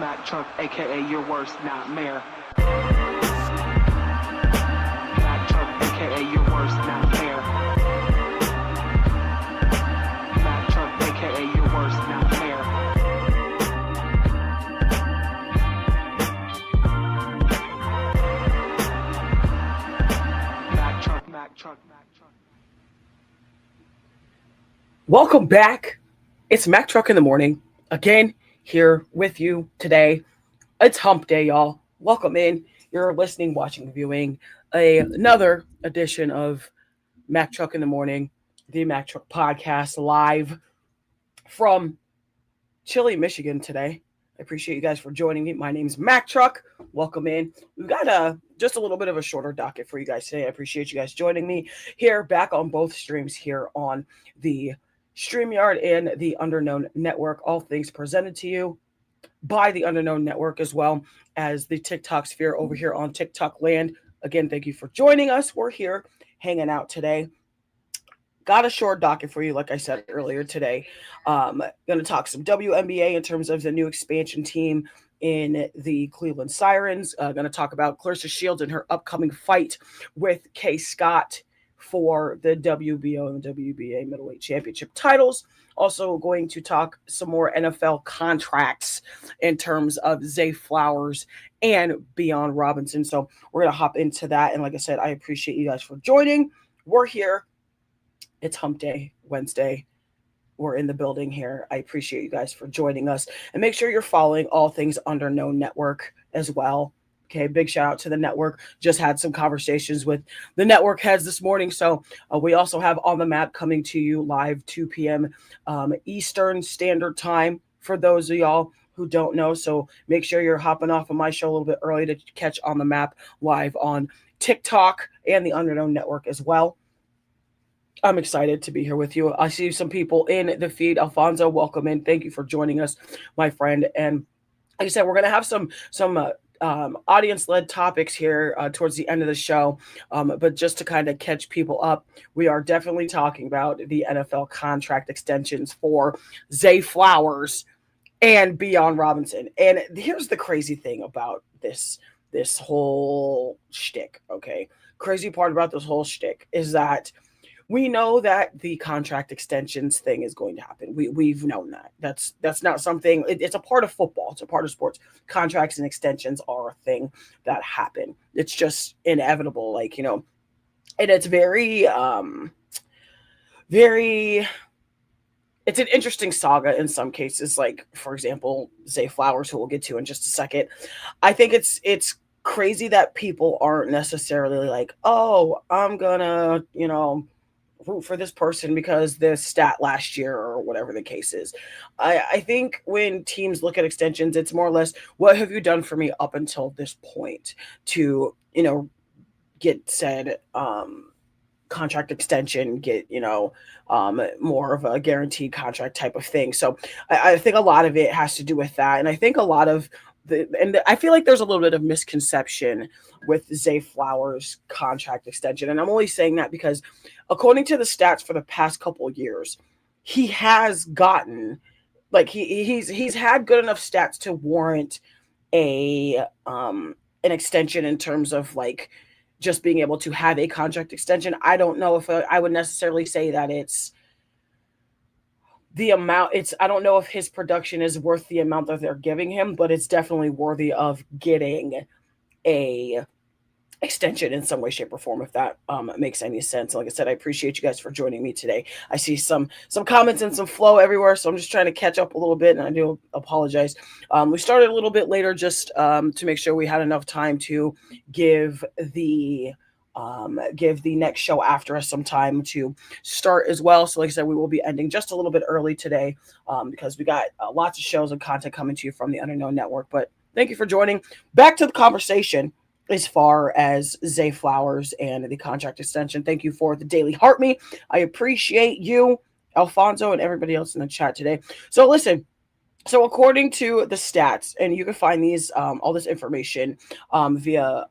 Mack Truck, aka your worst nightmare. Mack Truck, aka your worst nightmare. Mack Truck, aka your worst nightmare. Mack Truck, Mack Truck, Mack Truck. Welcome back. It's Mack Truck in the morning. Again, here with you today. It's hump day, y'all. Welcome in. You're listening, watching, viewing another edition of Mack Truck in the morning, the Mack Truck podcast, live from chilly Michigan today. I appreciate you guys for joining me. My name's Mack Truck. Welcome in. We've got just a little bit of a shorter docket for you guys today. I appreciate you guys joining me here, back on both streams here on the StreamYard and the Underknown Network. All things presented to you by the Underknown Network, as well as the TikTok sphere over here on TikTok land. Again, thank you for joining us. We're here hanging out today. Got a short docket for you, like I said earlier today. Going to talk some WNBA in terms of the new expansion team in the Cleveland Sirens. Going to talk about Claressa Shields and her upcoming fight with Kay Scott for the WBO and WBA middleweight championship titles. Also going to talk some more NFL contracts in terms of Zay Flowers and Bijan Robinson. So we're going to hop into that. And like I said, I appreciate you guys for joining. We're here. It's hump day, Wednesday. We're in the building here. I appreciate you guys for joining us. And make sure you're following all things Underknown Network as well. Okay, big shout out to the network. Just had some conversations with the network heads this morning. So we also have On the Map coming to you live 2 p.m. Eastern Standard Time for those of y'all who don't know. So make sure you're hopping off of my show a little bit early to catch On the Map live on TikTok and the Underknown Network as well. I'm excited to be here with you. I see some people in the feed. Alfonso, welcome in. Thank you for joining us, my friend. And like I said, we're going to have some audience-led topics here towards the end of the show. But just to kind of catch people up, we are definitely talking about the NFL contract extensions for Zay Flowers and Bijan Robinson. And here's the crazy thing about this whole shtick, okay? Crazy part about this whole shtick is that we know that the contract extensions thing is going to happen. We've known that. That's not something. It's a part of football. It's a part of sports. Contracts and extensions are a thing that happen. It's just inevitable. Like, and it's very. It's an interesting saga in some cases. Like, for example, Zay Flowers, who we'll get to in just a second. I think it's crazy that people aren't necessarily like, oh, I'm gonna, root for this person because this stat last year or whatever the case is. I think when teams look at extensions, it's more or less, what have you done for me up until this point to, get said contract extension, get, more of a guaranteed contract type of thing. So I think a lot of it has to do with that. And I think a lot of I feel like there's a little bit of misconception with Zay Flowers' contract extension. And I'm only saying that because according to the stats for the past couple of years, he has gotten, like, he's had good enough stats to warrant an extension in terms of, like, just being able to have a contract extension. I don't know if I would necessarily say that it's the amount. I don't know if his production is worth the amount that they're giving him, but it's definitely worthy of getting a extension in some way, shape, or form, if that makes any sense. Like I said, I appreciate you guys for joining me today. I see some comments and some flow everywhere, so I'm just trying to catch up a little bit, and I do apologize. We started a little bit later just to make sure we had enough time to give the next show after us some time to start as well. So like I said, we will be ending just a little bit early today because we got lots of shows and content coming to you from the Underknown Network. But thank you for joining. Back to the conversation as far as Zay Flowers and the contract extension. Thank you for the daily heart me. I appreciate you, Alfonso, and everybody else in the chat today. So listen, so according to the stats, and you can find these all this information via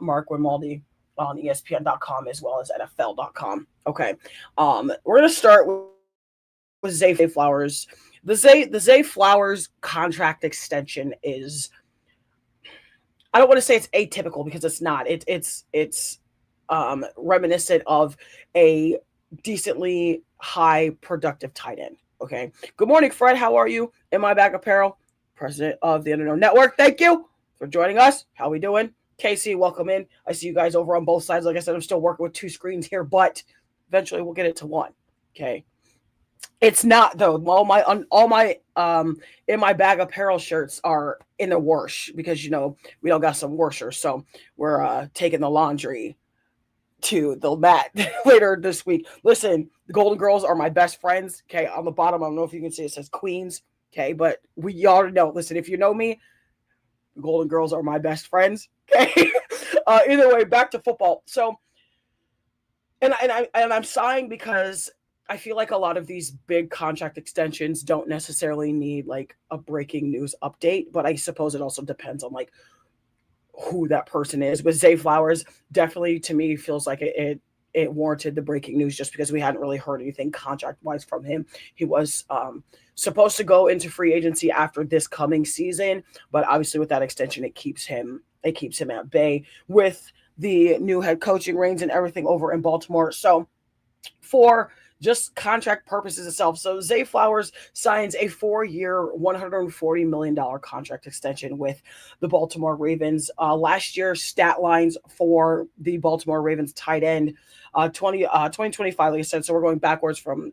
Mark Grimaldi on ESPN.com as well as NFL.com. Okay. We're going to start with with Zay Flowers. The Zay Flowers contract extension is, I don't want to say it's atypical because it's not. It's reminiscent of a decently high productive tight end. Okay. Good morning, Fred. How are you? In My Bag Apparel, president of the Underknown Network. Thank you for joining us. How we doing? Casey, welcome in. I see you guys over on both sides. Like I said, I'm still working with two screens here, but eventually we'll get it to one. Okay. It's not though. All my In My Bag Apparel shirts are in the wash because we don't got some washers, so we're taking the laundry to the mat later this week. Listen, the Golden Girls are my best friends. Okay, on the bottom, I don't know if you can see it says Queens. Okay, but we already know. Listen, if you know me, the Golden Girls are my best friends. Okay, either way, back to football. So, and I'm sighing because I feel like a lot of these big contract extensions don't necessarily need like a breaking news update, but I suppose it also depends on like who that person is. With Zay Flowers, definitely to me feels like it warranted the breaking news just because we hadn't really heard anything contract wise from him. He was supposed to go into free agency after this coming season, but obviously with that extension, it keeps him at bay with the new head coaching reins and everything over in Baltimore. So for just contract purposes itself. So Zay Flowers signs a 4-year, $140 million contract extension with the Baltimore Ravens. Last year's stat lines for the Baltimore Ravens tight end, 2025, like I said. So we're going backwards from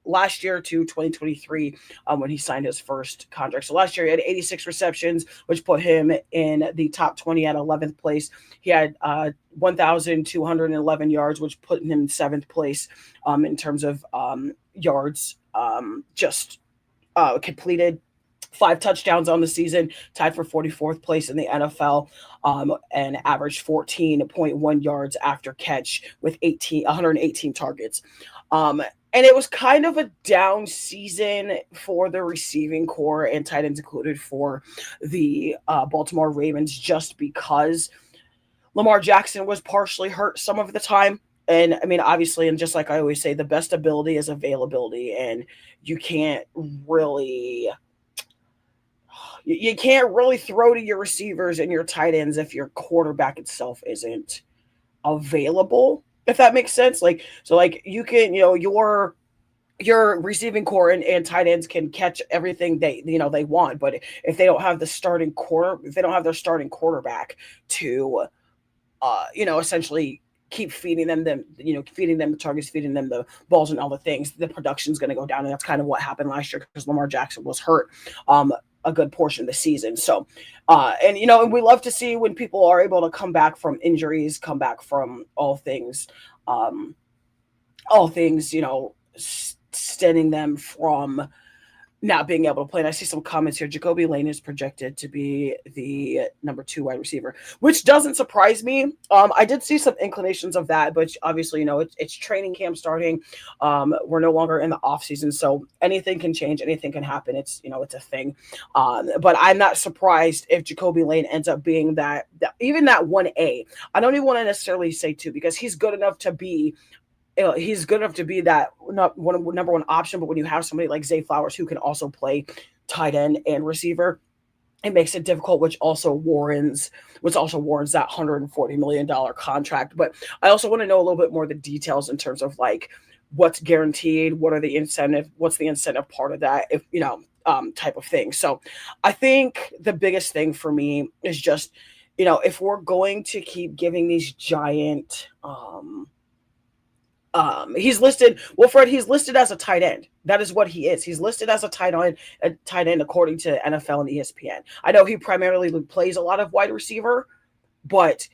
last year to 2023 when he signed his first contract. So last year he had 86 receptions, which put him in the top 20 at 11th place. He had 1,211 yards, which put him in 7th place in terms of yards completed. 5 touchdowns on the season, tied for 44th place in the NFL, and averaged 14.1 yards after catch with 118 targets. And it was kind of a down season for the receiving core and tight ends included for the Baltimore Ravens just because Lamar Jackson was partially hurt some of the time. And I mean, obviously, and just like I always say, the best ability is availability, and you can't really throw to your receivers and your tight ends if your quarterback itself isn't available, if that makes sense. Like, so like you can, your receiving core and tight ends can catch everything they want, but if they don't have their starting quarterback to essentially keep feeding them the targets, feeding them the balls and all the things, the production's going to go down. And that's kind of what happened last year because Lamar Jackson was hurt a good portion of the season. So, and we love to see when people are able to come back from injuries, come back from all things, stemming them from not being able to play. And I see some comments here. Jacoby Lane is projected to be the number 2 wide receiver, which doesn't surprise me. I did see some inclinations of that, but obviously, it's training camp starting. We're no longer in the off season, so anything can change, anything can happen. It's a thing. But I'm not surprised if Jacoby Lane ends up being that even that 1A. I don't even want to necessarily say 2 because he's good enough to be that number 1 option. But when you have somebody like Zay Flowers who can also play tight end and receiver, it makes it difficult, which also warrants that $140 million contract. But I also want to know a little bit more of the details in terms of like what's guaranteed, what's the incentive part of that, if type of thing. So I think the biggest thing for me is just, if we're going to keep giving these giant he's listed as a tight end. That is what he is. He's listed as a tight end according to NFL and ESPN. I know he primarily plays a lot of wide receiver, but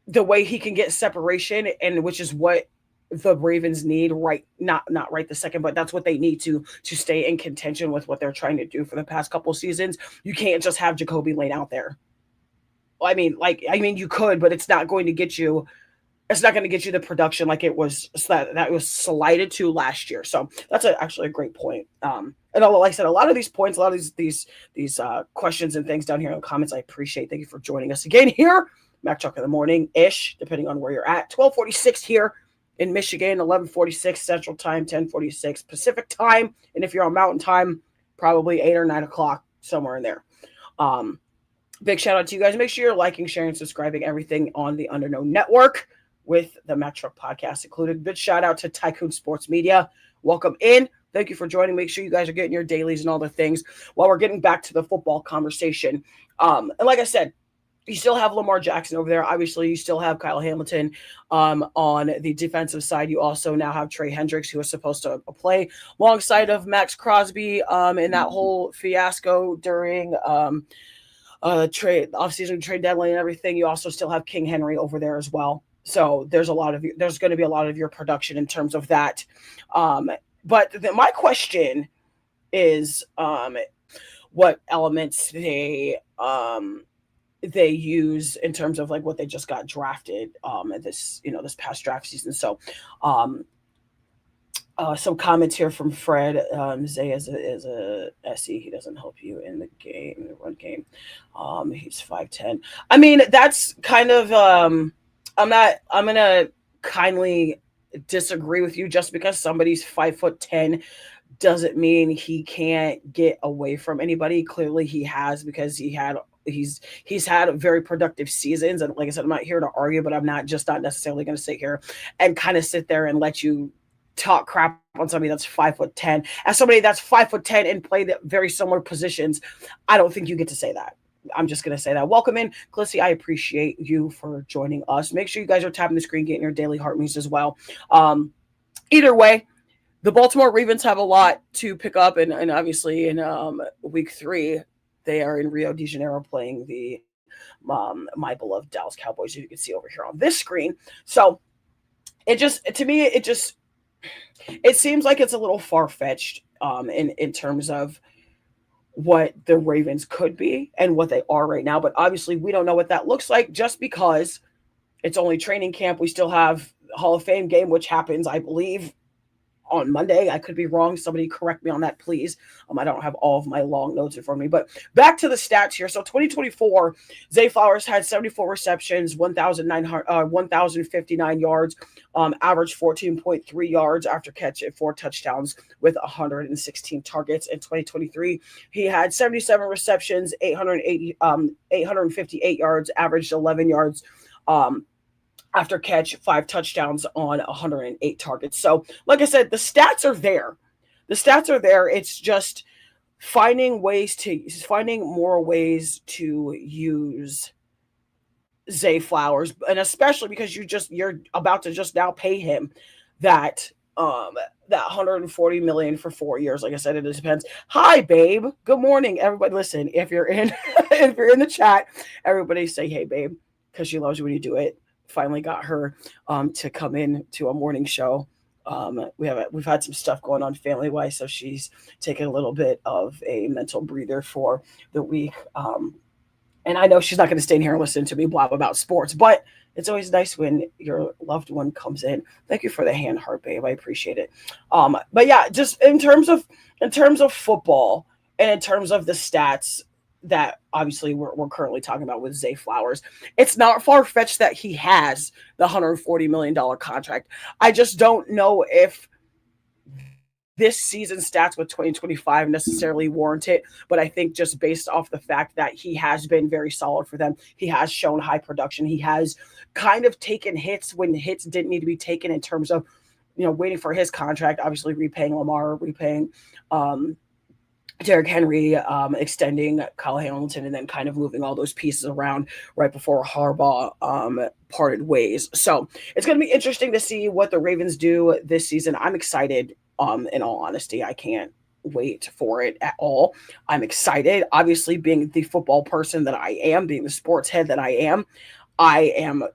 the way he can get separation, and which is what the Ravens need not right this second, but that's what they need to stay in contention with what they're trying to do for the past couple seasons. You can't just have Jacoby Lane out there. I mean, you could, but it's not going to get you the production like it was that was slighted to last year. So that's actually a great point. And like I said, a lot of these points, a lot of these questions and things down here in the comments, I appreciate. Thank you for joining us again here, Mac Truck in the morning ish, depending on where you're at. 12:46 here in Michigan, 11:46 Central Time, 10:46 Pacific Time. And if you're on Mountain Time, probably 8 or 9 o'clock, somewhere in there. Big shout out to you guys. Make sure you're liking, sharing, subscribing, everything on the Underknown Network with the Mack Truck Podcast included. Big shout out to Tycoon Sports Media. Welcome in. Thank you for joining. Make sure you guys are getting your dailies and all the things while we're getting back to the football conversation. And like I said, you still have Lamar Jackson over there. Obviously, you still have Kyle Hamilton on the defensive side. You also now have Trey Hendricks, who was supposed to play alongside of Max Crosby in that whole fiasco during offseason trade deadline and everything. You also still have King Henry over there as well. So there's going to be a lot of your production in terms of that. But my question is what elements they use in terms of like what they just got drafted this past draft season. So some comments here from Fred. Zay is a SE. He doesn't help you in the run game. He's 5'10". I mean, that's kind of I'm gonna kindly disagree with you. Just because somebody's 5'10" doesn't mean he can't get away from anybody. Clearly he has, because he's had very productive seasons. And like I said, I'm not here to argue, but I'm not necessarily going to sit here and kind of sit there and let you talk crap on somebody that's 5'10". As somebody that's 5'10" and play the very similar positions, I don't think you get to say that. I'm just going to say that. Welcome in, Clissy. I appreciate you for joining us. Make sure you guys are tapping the screen, getting your daily heart meets as well. Either way, the Baltimore Ravens have a lot to pick up, and obviously in week 3, they are in Rio de Janeiro playing the my beloved Dallas Cowboys, who you can see over here on this screen. So it seems like it's a little far-fetched in terms of what the Ravens could be and what they are right now. But obviously we don't know what that looks like just because it's only training camp. We still have Hall of Fame game, which happens, I believe, on Monday. I could be wrong. Somebody correct me on that, please. I don't have all of my long notes in front of me, but back to the stats here. So 2024, Zay Flowers had 74 receptions, 1,059 yards, averaged 14.3 yards after catch and 4 touchdowns with 116 targets. In 2023, he had 77 receptions, 858 yards, averaged 11 yards, after catch, 5 touchdowns on 108 targets. So, like I said, the stats are there. It's just finding more ways to use Zay Flowers, and especially because you're about to just now pay him that $140 million for 4 years. Like I said, it depends. Hi, babe. Good morning, everybody. Listen, if you're in the chat, everybody say, "Hey, babe," because she loves you when you do it. Finally got her to come in to a morning show. We've had some stuff going on family wise, so she's taking a little bit of a mental breather for the week. And I know she's not going to stay in here and listen to me blab about sports, but it's always nice when your loved one comes in. Thank you for the hand heart, babe. I appreciate it. But yeah, just in terms of football and in terms of the stats that obviously we're currently talking about with Zay Flowers, it's not far-fetched that he has the $140 million contract. I just don't know if this season's stats with 2025 necessarily warrant it, but I think just based off the fact that he has been very solid for them, he has shown high production, he has kind of taken hits when hits didn't need to be taken in terms of, waiting for his contract, obviously repaying Lamar, repaying Derrick Henry, extending Kyle Hamilton, and then kind of moving all those pieces around right before Harbaugh parted ways. So it's going to be interesting to see what the Ravens do this season. I'm excited, in all honesty. I can't wait for it at all. I'm excited. Obviously, being the football person that I am, being the sports head that I am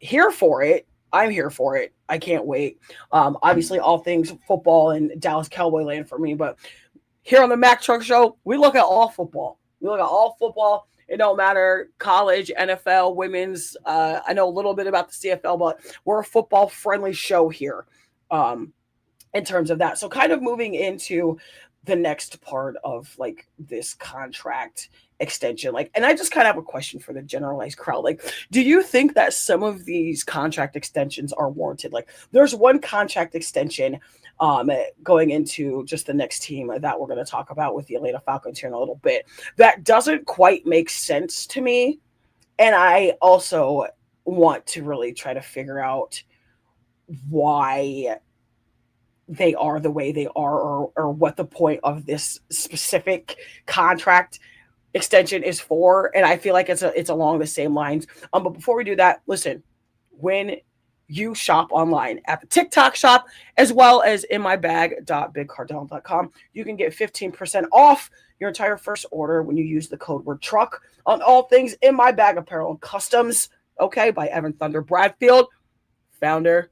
here for it. I'm here for it. I can't wait. Obviously, all things football and Dallas Cowboy land for me, but here on the Mack Truck Show, we look at all football. It don't matter, college, NFL, women's. I know a little bit about the CFL, but we're a football-friendly show here in terms of that. So kind of moving into the next part of like this contract extension. Like, and I just kind of have a question for the generalized crowd. Like, do you think that some of these contract extensions are warranted? Like, there's one contract extension going into just the next team that we're going to talk about with the Atlanta Falcons here in a little bit that doesn't quite make sense to me. And I also want to really try to figure out why they are the way they are, or what the point of this specific contract extension is for. And I feel like it's along the same lines. But before we do that, listen, when you shop online at the TikTok shop as well as in mybag.bigcartel.com, you can get 15% off your entire first order when you use the code word truck on all things in my bag apparel and customs. Okay, by Evan Thunder Bradfield, founder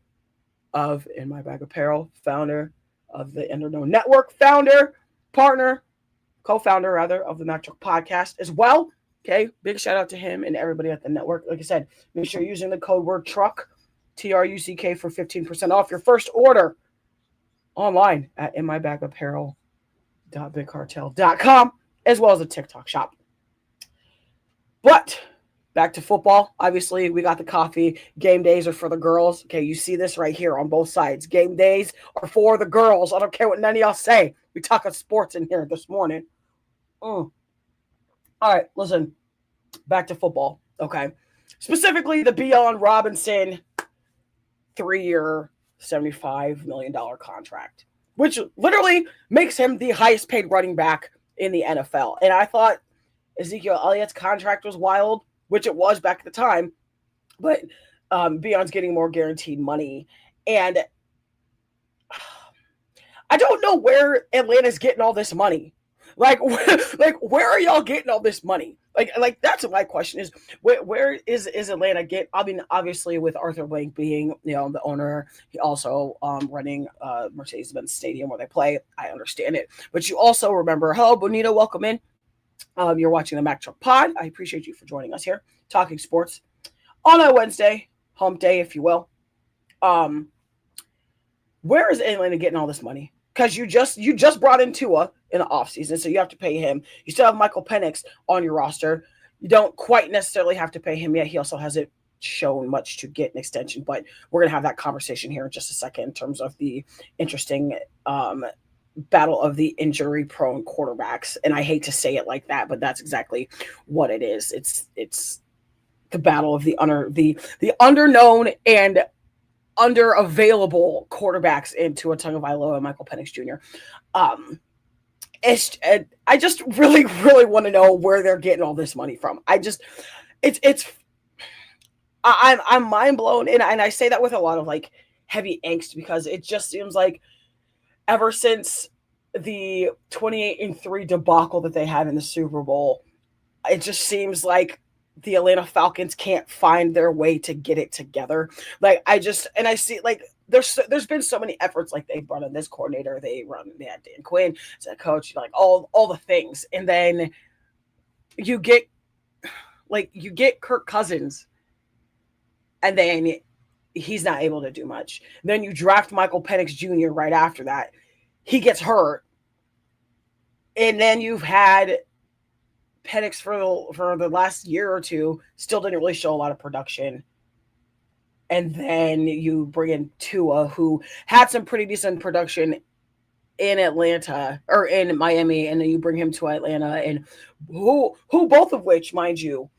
of In My Bag Apparel, founder of the Underknown Network, co-founder rather of the Mac Truck Podcast as well. Okay, big shout out to him and everybody at the network. Like I said, make sure you're using the code word truck, TRUCK, for 15% off your first order online at inmybagapparel.bigcartel.com as well as the TikTok shop. But back to football. Obviously, we got the coffee. Game days are for the girls. Okay, you see this right here on both sides. Game days are for the girls. I don't care what none of y'all say. We talking sports in here this morning. All right, listen. Back to football. Okay. Specifically, the Bijan Robinson 3-year, $75 million contract, which literally makes him the highest paid running back in the NFL. And I thought Ezekiel Elliott's contract was wild, which it was back at the time, but Bijan's getting more guaranteed money. And I don't know where Atlanta's getting all this money. Like where are y'all getting all this money? Like that's my question is, where is Atlanta get? I mean, obviously with Arthur Blank being, the owner, he also running Mercedes-Benz Stadium where they play. I understand it. But you also remember, hello, Bonita, welcome in. You're watching the Mac Truck Pod. I appreciate you for joining us here, talking sports on a Wednesday, hump day, if you will. Where is Atlanta getting all this money? Because you just brought in Tua in the offseason, so you have to pay him. You still have Michael Penix on your roster. You don't quite necessarily have to pay him yet. He also hasn't shown much to get an extension, but we're going to have that conversation here in just a second in terms of the interesting battle of the injury-prone quarterbacks. And I hate to say it like that, but that's exactly what it is. It's the battle of the underknown and under-available quarterbacks in Tua Tagovailoa and Michael Penix Jr. I just really, really want to know where they're getting all this money from. I'm mind blown, and I say that with a lot of like heavy angst because it just seems like ever since the 28-3 debacle that they had in the Super Bowl, it just seems like the Atlanta Falcons can't find their way to get it together. Like I see like there's been so many efforts, like they brought in this coordinator, they had Dan Quinn as a coach, like all the things, and then you get Kirk Cousins, and then he's not able to do much. Then you draft Michael Penix Jr. right after that, he gets hurt, and then you've had Penix for the last year or two still didn't really show a lot of production. And then you bring in Tua, who had some pretty decent production in Atlanta or in Miami, and then you bring him to Atlanta, and who both of which, mind you,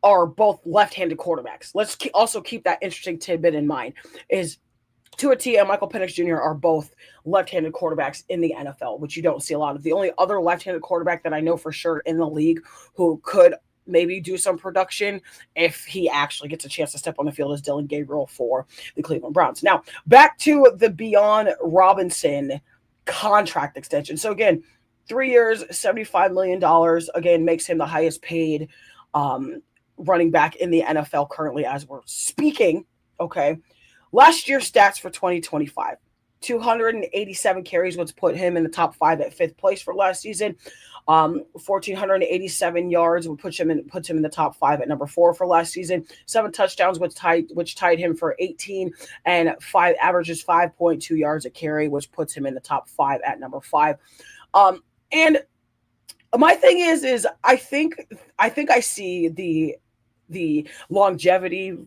are both left-handed quarterbacks. Let's also keep that interesting tidbit in mind. Is Tua T and Michael Penix Jr. are both left-handed quarterbacks in the NFL, which you don't see a lot of. The only other left-handed quarterback that I know for sure in the league who could maybe do some production if he actually gets a chance to step on the field is Dylan Gabriel for the Cleveland Browns. Now, back to the Bijan Robinson contract extension. So again, 3 years, $75 million, again, makes him the highest paid running back in the NFL currently as we're speaking. Okay. Last year's stats for 2025, 287 carries, which put him in the top 5 at 5th place for last season. 1,487 yards, which puts him in the top 5 at number 4 for last season. 7 touchdowns, which tied him for 18, and averages 5.2 yards a carry, which puts him in the top 5 at number 5. And my thing is I see the longevity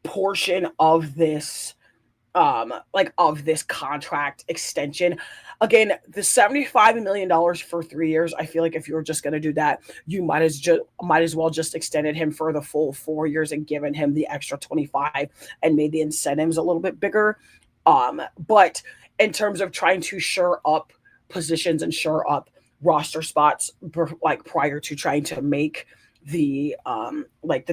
portion of this of this contract extension. Again, the $75 million for 3 years, I feel like if you were just going to do that, you might as well just extended him for the full 4 years and given him the extra 25 and made the incentives a little bit bigger. But in terms of trying to shore up positions and shore up roster spots, like prior to trying to make the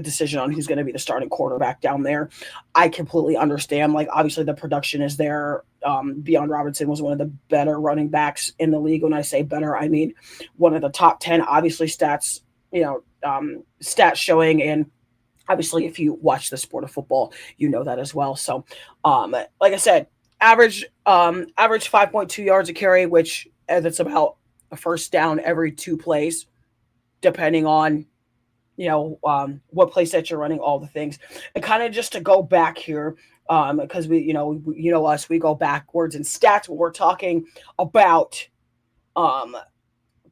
decision on who's going to be the starting quarterback down there, I completely understand. Like, obviously the production is there. Bijan Robinson was one of the better running backs in the league. When I say better, I mean one of the top 10, obviously stats, stats showing. And obviously if you watch the sport of football, you know that as well. So, like I said, average 5.2 yards a carry, which that's about a first down every 2 plays, depending on what play set you're running, all the things. And kind of just to go back here, because we us, we go backwards in stats when we're talking about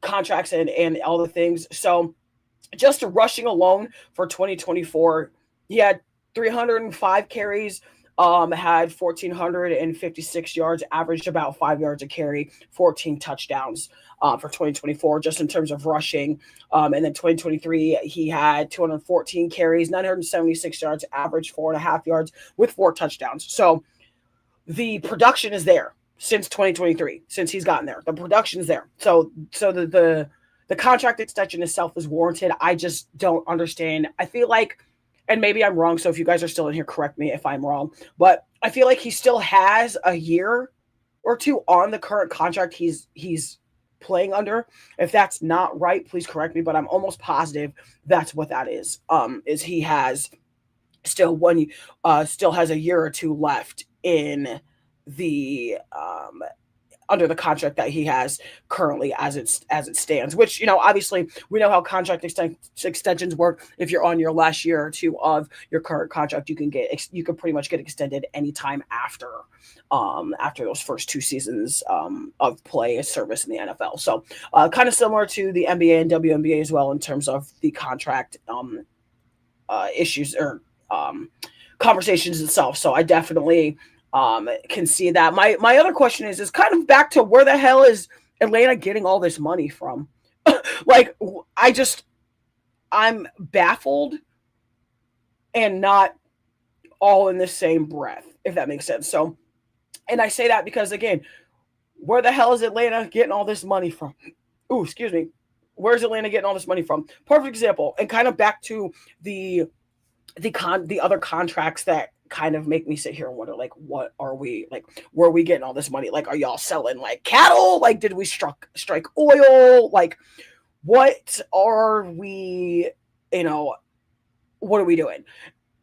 contracts and all the things. So just rushing alone for 2024, he had 305 carries, had 1,456 yards, averaged about 5 yards a carry, 14 touchdowns for 2024, just in terms of rushing. And then 2023, he had 214 carries, 976 yards, averaged 4.5 yards with 4 touchdowns. So the production is there since 2023, since he's gotten there. The production is there. So the contract extension itself is warranted. I just don't understand. I feel like, and maybe I'm wrong, so if you guys are still in here, correct me if I'm wrong, but I feel like he still has a year or two on the current contract he's playing under. If that's not right, please correct me, but I'm almost positive that's what that is. Is he has still still has a year or two left in the under the contract that he has currently as it stands, which, obviously we know how contract extensions work. If you're on your last year or two of your current contract, you can pretty much get extended anytime after those first 2 seasons of play service in the NFL. So kind of similar to the NBA and WNBA as well in terms of the contract issues or conversations itself. So I definitely can see that. My other question is kind of back to where the hell is Atlanta getting all this money from? Like, I'm baffled and not all in the same breath, if that makes sense. So, and I say that because, again, where the hell is Atlanta getting all this money from? Ooh, excuse me. Where's Atlanta getting all this money from? Perfect example. And kind of back to the other contracts that kind of make me sit here and wonder, like, what are we, like, where are we getting all this money? Like, are y'all selling like cattle? Like, did we strike oil? Like, what are we, what are we doing?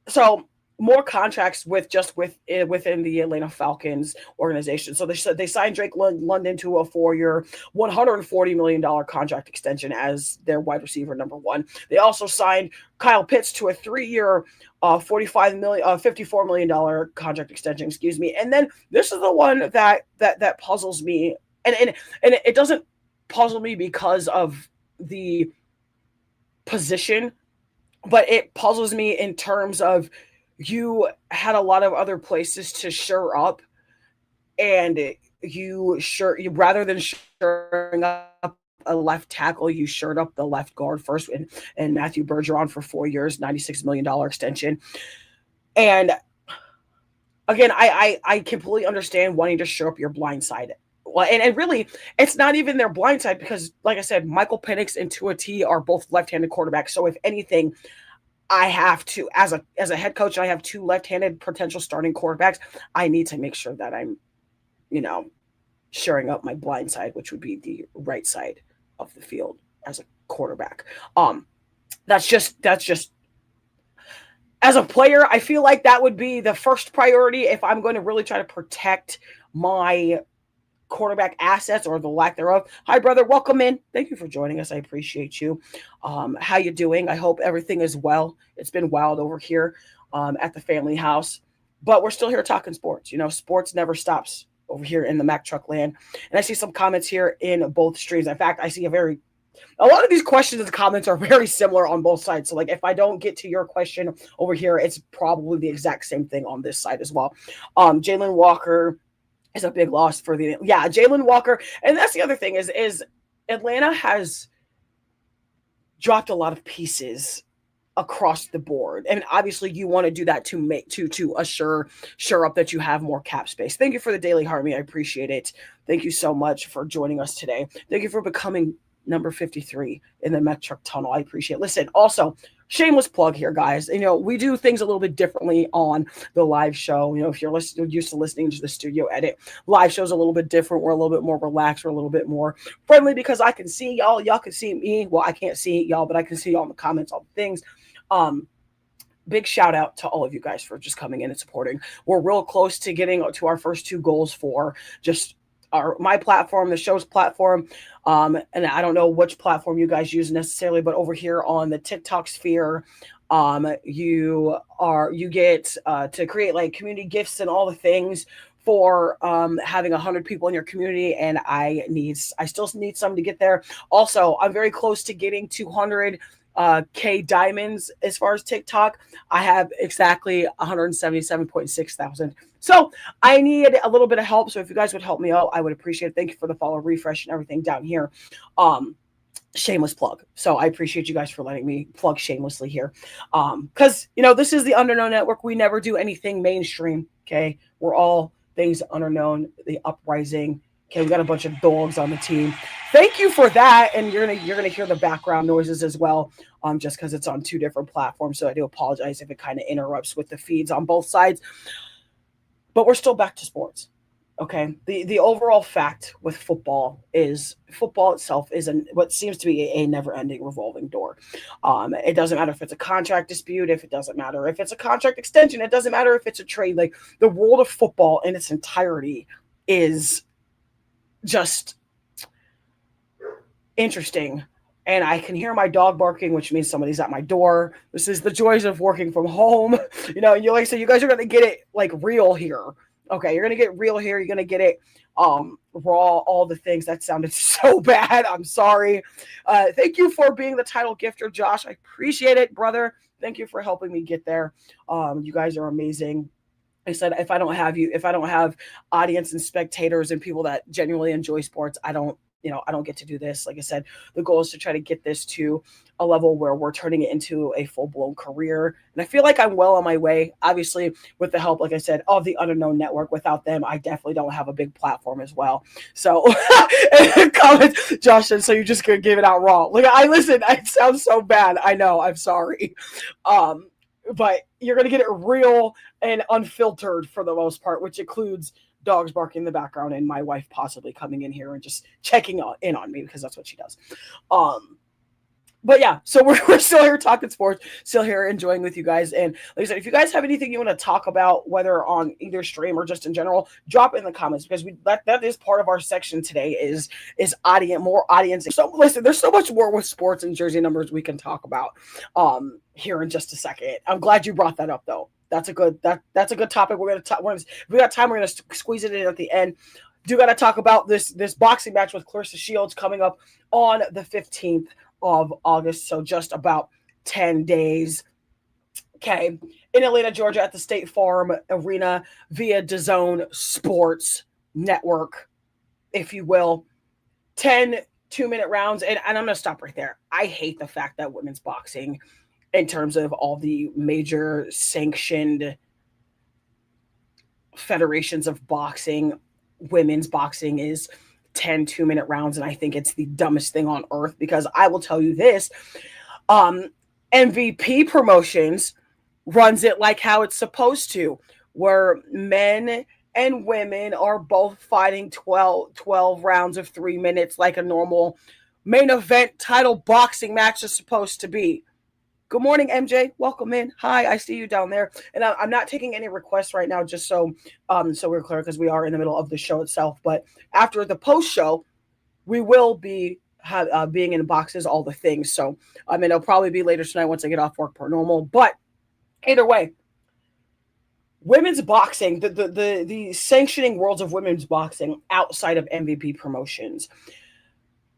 So more contracts within the Atlanta Falcons organization. So they signed Drake London to a 4-year, $140 million contract extension as their wide receiver number 1. They also signed Kyle Pitts to a 3-year, $54 million contract extension. Excuse me. And then this is the one that puzzles me, and it doesn't puzzle me because of the position, but it puzzles me in terms of, you had a lot of other places to shore up, and you rather than shoring up a left tackle, you shored up the left guard first, and Matthew Bergeron for 4 years, $96 million extension. And again, I completely understand wanting to shore up your blind side. Well, and really, it's not even their blind side because, like I said, Michael Penix and Tua T are both left-handed quarterbacks. So if anything, I have to, as a head coach, I have 2 left-handed potential starting quarterbacks. I need to make sure that I'm, shoring up my blind side, which would be the right side of the field as a quarterback. That's just as a player, I feel like that would be the first priority if I'm going to really try to protect my quarterback assets or the lack thereof. Hi, brother. Welcome in. Thank you for joining us. I appreciate you. How you doing? I hope everything is well. It's been wild over here at the family house, but we're still here talking sports. Sports never stops over here in the Mac Truck land. And I see some comments here in both streams. In fact, I see a lot of these questions and comments are very similar on both sides. So like if I don't get to your question over here, it's probably the exact same thing on this side as well. Jalen Walker is a big loss for Jalen Walker. And that's the other thing is Atlanta has dropped a lot of pieces across the board, and obviously you want to do that to assure up that you have more cap space. Thank you for the daily Harmony. I appreciate it. Thank you so much for joining us today. Thank you for becoming number 53 in the Met Truck Tunnel. I appreciate it. Listen, also shameless plug here, guys. We do things a little bit differently on the live show. If you're used to listening to the studio edit, live show's a little bit different. We're a little bit more relaxed. We're a little bit more friendly because I can see y'all. Y'all can see me. Well, I can't see y'all, but I can see y'all in the comments, all the things. Big shout out to all of you guys for just coming in and supporting. We're real close to getting to our first 2 goals for just my platform, the show's platform. And I don't know which platform you guys use necessarily, but over here on the TikTok sphere, you get to create like community gifts and all the things for having 100 people in your community, and I still need some to get there. Also, I'm very close to getting 200 K diamonds as far as TikTok. I have exactly 177.6 thousand. So I need a little bit of help. So if you guys would help me out, I would appreciate it. Thank you for the follow, refresh, and everything down here. Shameless plug. So I appreciate you guys for letting me plug shamelessly here. Because this is the Underknown Network. We never do anything mainstream. Okay. We're all things Underknown, the Uprising. Okay, we got a bunch of dogs on the team. Thank you for that, and you're gonna hear the background noises as well, just because it's on 2 different platforms. So I do apologize if it kind of interrupts with the feeds on both sides. But we're still back to sports. Okay, the overall fact with football is football itself is what seems to be a never-ending revolving door. It doesn't matter if it's a contract dispute, if it doesn't matter if it's a contract extension, it doesn't matter if it's a trade. Like the world of football in its entirety is just interesting. And I can hear my dog barking, which means somebody's at my door. This is the joys of working from home. You like I said, you guys are going to get it like real here. Okay, you're going to get real here. You're going to get it raw, all the things. That sounded so bad. I'm sorry. Thank you for being the title gifter, Josh. I appreciate it, brother. Thank you for helping me get there. You guys are amazing. I said, if I don't have audience and spectators and people that genuinely enjoy sports, I don't get to do this. Like I said, the goal is to try to get this to a level where we're turning it into a full-blown career. And I feel like I'm well on my way, obviously, with the help, like I said, of the Underknown Network. Without them, I definitely don't have a big platform as well. So, comments, Josh said, so you're just going to give it out raw. Like, it sounds so bad. I know, I'm sorry. But you're going to get it real and unfiltered for the most part, which includes dogs barking in the background and my wife possibly coming in here and just checking in on me because that's what she does. But yeah, so we're still here talking sports, still here enjoying with you guys. And like I said, if you guys have anything you want to talk about, whether on either stream or just in general, drop it in the comments because that is part of our section today is more audience. So listen, there's so much more with sports and jersey numbers we can talk about here in just a second. I'm glad you brought that up though. That's a good topic. We're gonna talk. If we got time, we're gonna squeeze it in at the end. Do got to talk about this boxing match with Claressa Shields coming up on the 15th of August, so just about 10 days. Okay, in Atlanta, Georgia, at the State Farm Arena via DAZN Sports Network, if you will. 10 2-minute rounds, and I'm gonna stop right there. I hate the fact that women's boxing, in terms of all the major sanctioned federations of boxing, women's boxing is 10 2-minute rounds. And I think it's the dumbest thing on earth because I will tell you this, MVP Promotions runs it like how it's supposed to, where men and women are both fighting 12 rounds of 3 minutes like a normal main event title boxing match is supposed to be. Good morning, MJ. Welcome in. Hi, I see you down there. And I'm not taking any requests right now, just so we're clear, because we are in the middle of the show itself. But after the post show, we will be being in boxes, all the things. So it'll probably be later tonight once I get off work per normal. But either way, women's boxing, the sanctioning worlds of women's boxing outside of MVP promotions,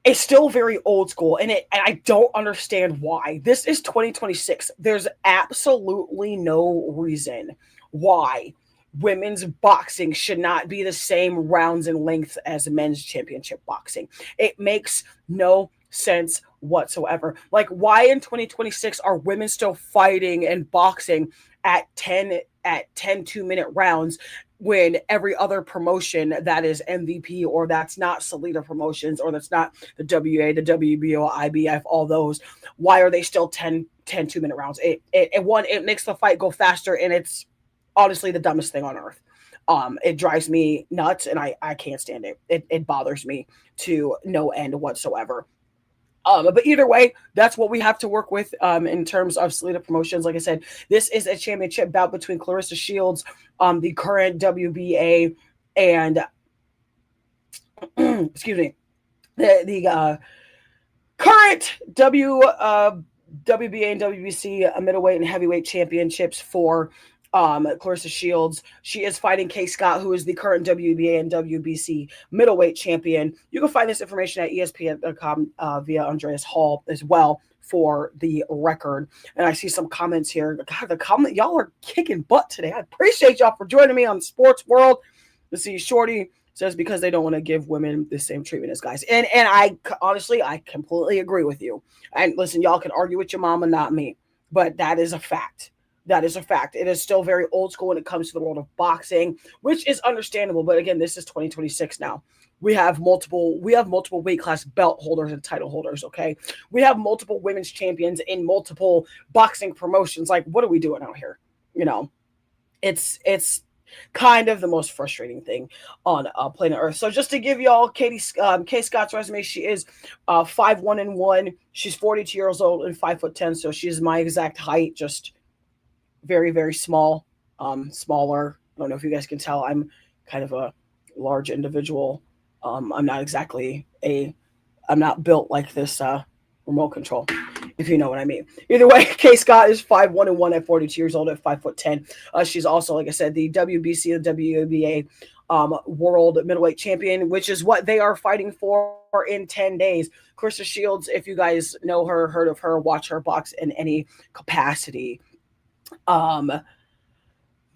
it's still very old school, and I don't understand why. This is 2026. There's absolutely no reason why women's boxing should not be the same rounds and lengths as men's championship boxing. It makes no sense whatsoever. Like, why in 2026 are women still fighting and boxing at 10 2-minute rounds when every other promotion that is MVP, or that's not Salida Promotions, or that's not the WA, the WBO, IBF, all those, why are they still 10 2-minute rounds? It makes the fight go faster, and it's honestly the dumbest thing on earth. It drives me nuts, and I can't stand it. It bothers me to no end whatsoever. But either way, that's what we have to work with in terms of Salida Promotions. Like I said, this is a championship bout between Claressa Shields, the current WBA, and excuse me, the current WBA and WBC middleweight and heavyweight championships for Claressa Shields. She is fighting Kay Scott, who is the current WBA and WBC middleweight champion. You can find this information at ESPN.com via Andreas Hall as well for the record. And I see some comments here. God, the comment, y'all are kicking butt today. I appreciate y'all for joining me on Sports World. Let's see, Shorty says because they don't want to give women the same treatment as guys. And I honestly, I completely agree with you. And listen, y'all can argue with your mama, not me. But that is a fact. That is a fact. It is still very old school when it comes to the world of boxing, which is understandable. But again, this is 2026 now. We have multiple weight class belt holders and title holders. Okay, we have multiple women's champions in multiple boxing promotions. Like, what are we doing out here? You know, it's kind of the most frustrating thing on planet Earth. So just to give y'all Kay Scott's resume, she is 5'1" She's 42 years old and 5'10". So she's my exact height. Just very, very small, smaller. I don't know if you guys can tell. I'm kind of a large individual. I'm not built like this remote control, if you know what I mean. Either way, Kay Scott is 5'1" at 42 years old at 5'10". She's also, like I said, the WBC, the WBA world middleweight champion, which is what they are fighting for in 10 days. Claressa Shields, if you guys know her, heard of her, watch her box in any capacity.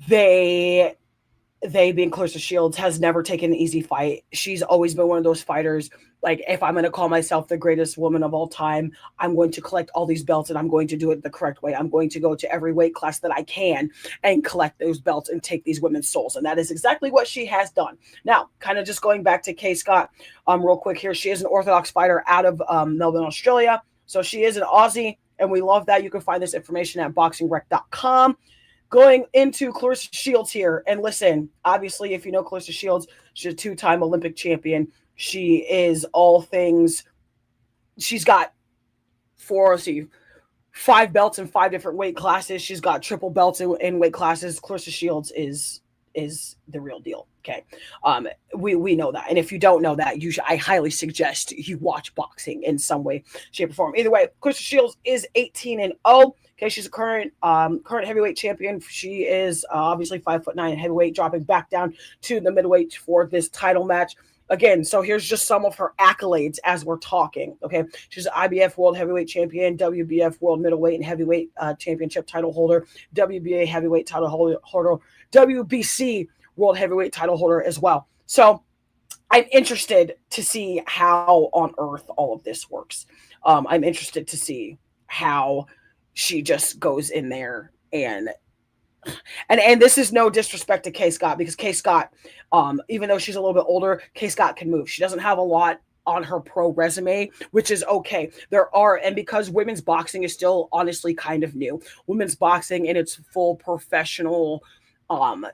They being Claressa Shields has never taken an easy fight. She's always been one of those fighters. Like, if I'm going to call myself the greatest woman of all time, I'm going to collect all these belts and I'm going to do it the correct way. I'm going to go to every weight class that I can and collect those belts and take these women's souls. And that is exactly what she has done. Now, kind of just going back to Kay Scott, real quick here. She is an Orthodox fighter out of Melbourne, Australia. So she is an Aussie, and we love that. You can find this information at boxingrec.com. Going into Claressa Shields here, and listen, obviously, if you know Claressa Shields, she's a 2-time Olympic champion. She is all things. She's got 5 belts in 5 different weight classes. She's got triple belts in weight classes. Claressa Shields is the real deal. Okay, we know that, and if you don't know that, I highly suggest you watch boxing in some way, shape, or form. Either way, Claressa Shields is 18-0. Okay, she's a current heavyweight champion. She is obviously 5'9" heavyweight, dropping back down to the middleweight for this title match. Again, so here's just some of her accolades as we're talking. Okay, she's an IBF World Heavyweight Champion, WBF World Middleweight and Heavyweight Championship title holder, WBA Heavyweight title holder, WBC World Heavyweight title holder as well. So I'm interested to see how on earth all of this works. I'm interested to see how she just goes in there and this is no disrespect to Kay Scott, because Kay Scott, even though she's a little bit older, Kay Scott can move. She doesn't have a lot on her pro resume, which is okay. And because women's boxing is still honestly kind of new, women's boxing in its full professional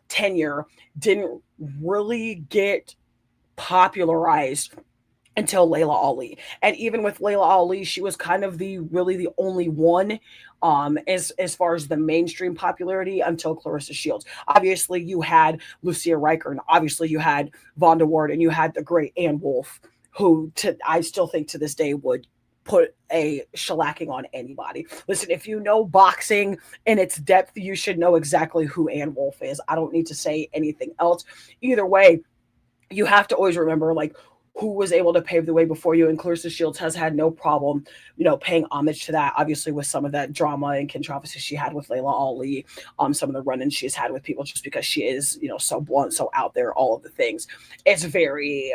tenure didn't really get popularized until Layla Ali. And even with Layla Ali, she was kind of the only one as far as the mainstream popularity until Claressa Shields. Obviously, you had Lucia Riker, and obviously you had Vonda Ward, and you had the great Ann Wolfe, who I still think to this day would put a shellacking on anybody. Listen, if you know boxing in its depth, you should know exactly who Ann Wolfe is. I don't need to say anything else. Either way, you have to always remember, like, who was able to pave the way before you, and Claressa Shields has had no problem, paying homage to that, obviously with some of that drama and controversy she had with Layla Ali, some of the run-ins she's had with people just because she is, so blunt, so out there, all of the things. It's very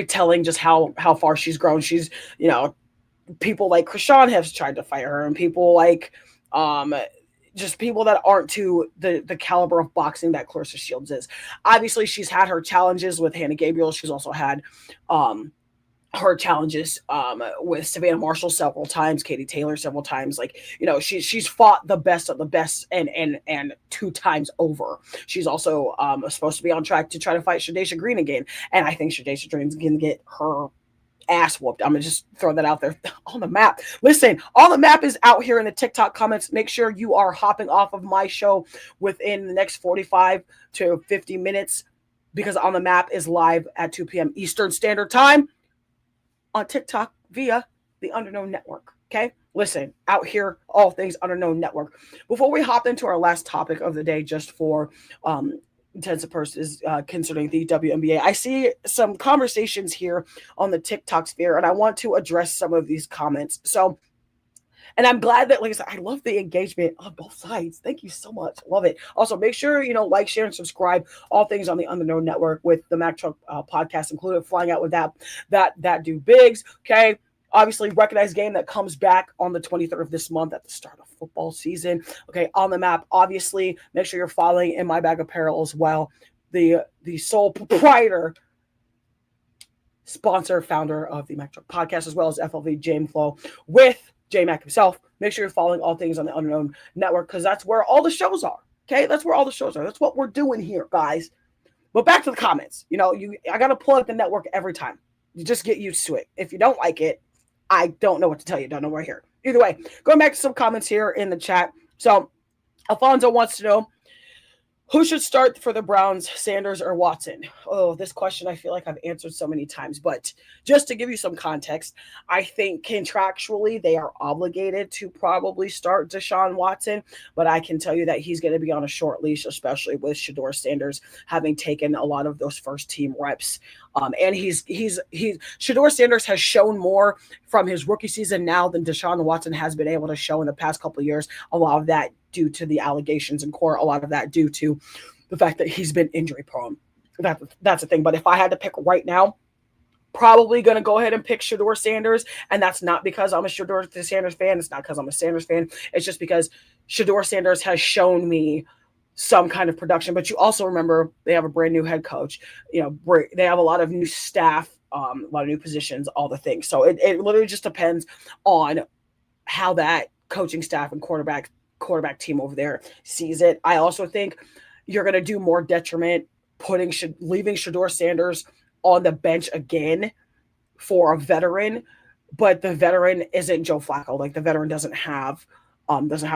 telling just how far she's grown. She's, people like Krishan have tried to fight her, and people like just people that aren't to the caliber of boxing that Claressa Shields is. Obviously, she's had her challenges with Hannah Gabriel. She's also had her challenges with Savannah Marshall several times, Katie Taylor several times. Like, she's fought the best of the best and 2 times over. She's also supposed to be on track to try to fight Shadesha Green again. And I think Shadesha Green's going to get her ass whooped. I'm gonna just throw that out there on the map. Listen, On the Map is out here in the TikTok comments. Make sure you are hopping off of my show within the next 45 to 50 minutes, because On the Map is live at 2 p.m. Eastern Standard Time on TikTok via the Underknown Network. Okay, listen, out here, all things Underknown Network. Before we hop into our last topic of the day, just for intensive purposes concerning the WNBA, I see some conversations here on the TikTok sphere, and I want to address some of these comments. So, and I'm glad that, like I said, I love the engagement on both sides. Thank you so much. Love it. Also, make sure, like, share, and subscribe. All things on the Underknown Network with the Mac Truck podcast included. Flying out with that dude Biggs. Okay. Obviously, recognized game that comes back on the 23rd of this month at the start of football season. Okay, On the Map. Obviously, make sure you're following In My Bag Apparel as well. The sole proprietor, sponsor, founder of the Mac Truck podcast, as well as FLV James Flow with J Mac himself. Make sure you're following all things on the Underknown Network, because that's where all the shows are. Okay, that's where all the shows are. That's what we're doing here, guys. But back to the comments. I gotta plug the network every time. You just get used to it. If you don't like it, I don't know what to tell you. Don't know where here. Either way, going back to some comments here in the chat. So, Alfonso wants to know, who should start for the Browns, Sanders or Watson? Oh, this question I feel like I've answered so many times. But just to give you some context, I think contractually they are obligated to probably start Deshaun Watson. But I can tell you that he's going to be on a short leash, especially with Shedeur Sanders having taken a lot of those first team reps. And Shedeur Sanders has shown more from his rookie season now than Deshaun Watson has been able to show in the past couple of years. A lot of that due to the allegations in court, a lot of that due to the fact that he's been injury prone. That's the thing. But if I had to pick right now, probably going to go ahead and pick Shedeur Sanders. And that's not because I'm a Shedeur Sanders fan. It's not because I'm a Sanders fan. It's just because Shedeur Sanders has shown me some kind of production. But you also remember they have a brand new head coach. They have a lot of new staff, a lot of new positions, all the things. So it literally just depends on how that coaching staff and quarterback team over there sees it. I also think you're going to do more detriment leaving Shedeur Sanders on the bench again for a veteran, but the veteran isn't Joe Flacco. Like, the veteran doesn't have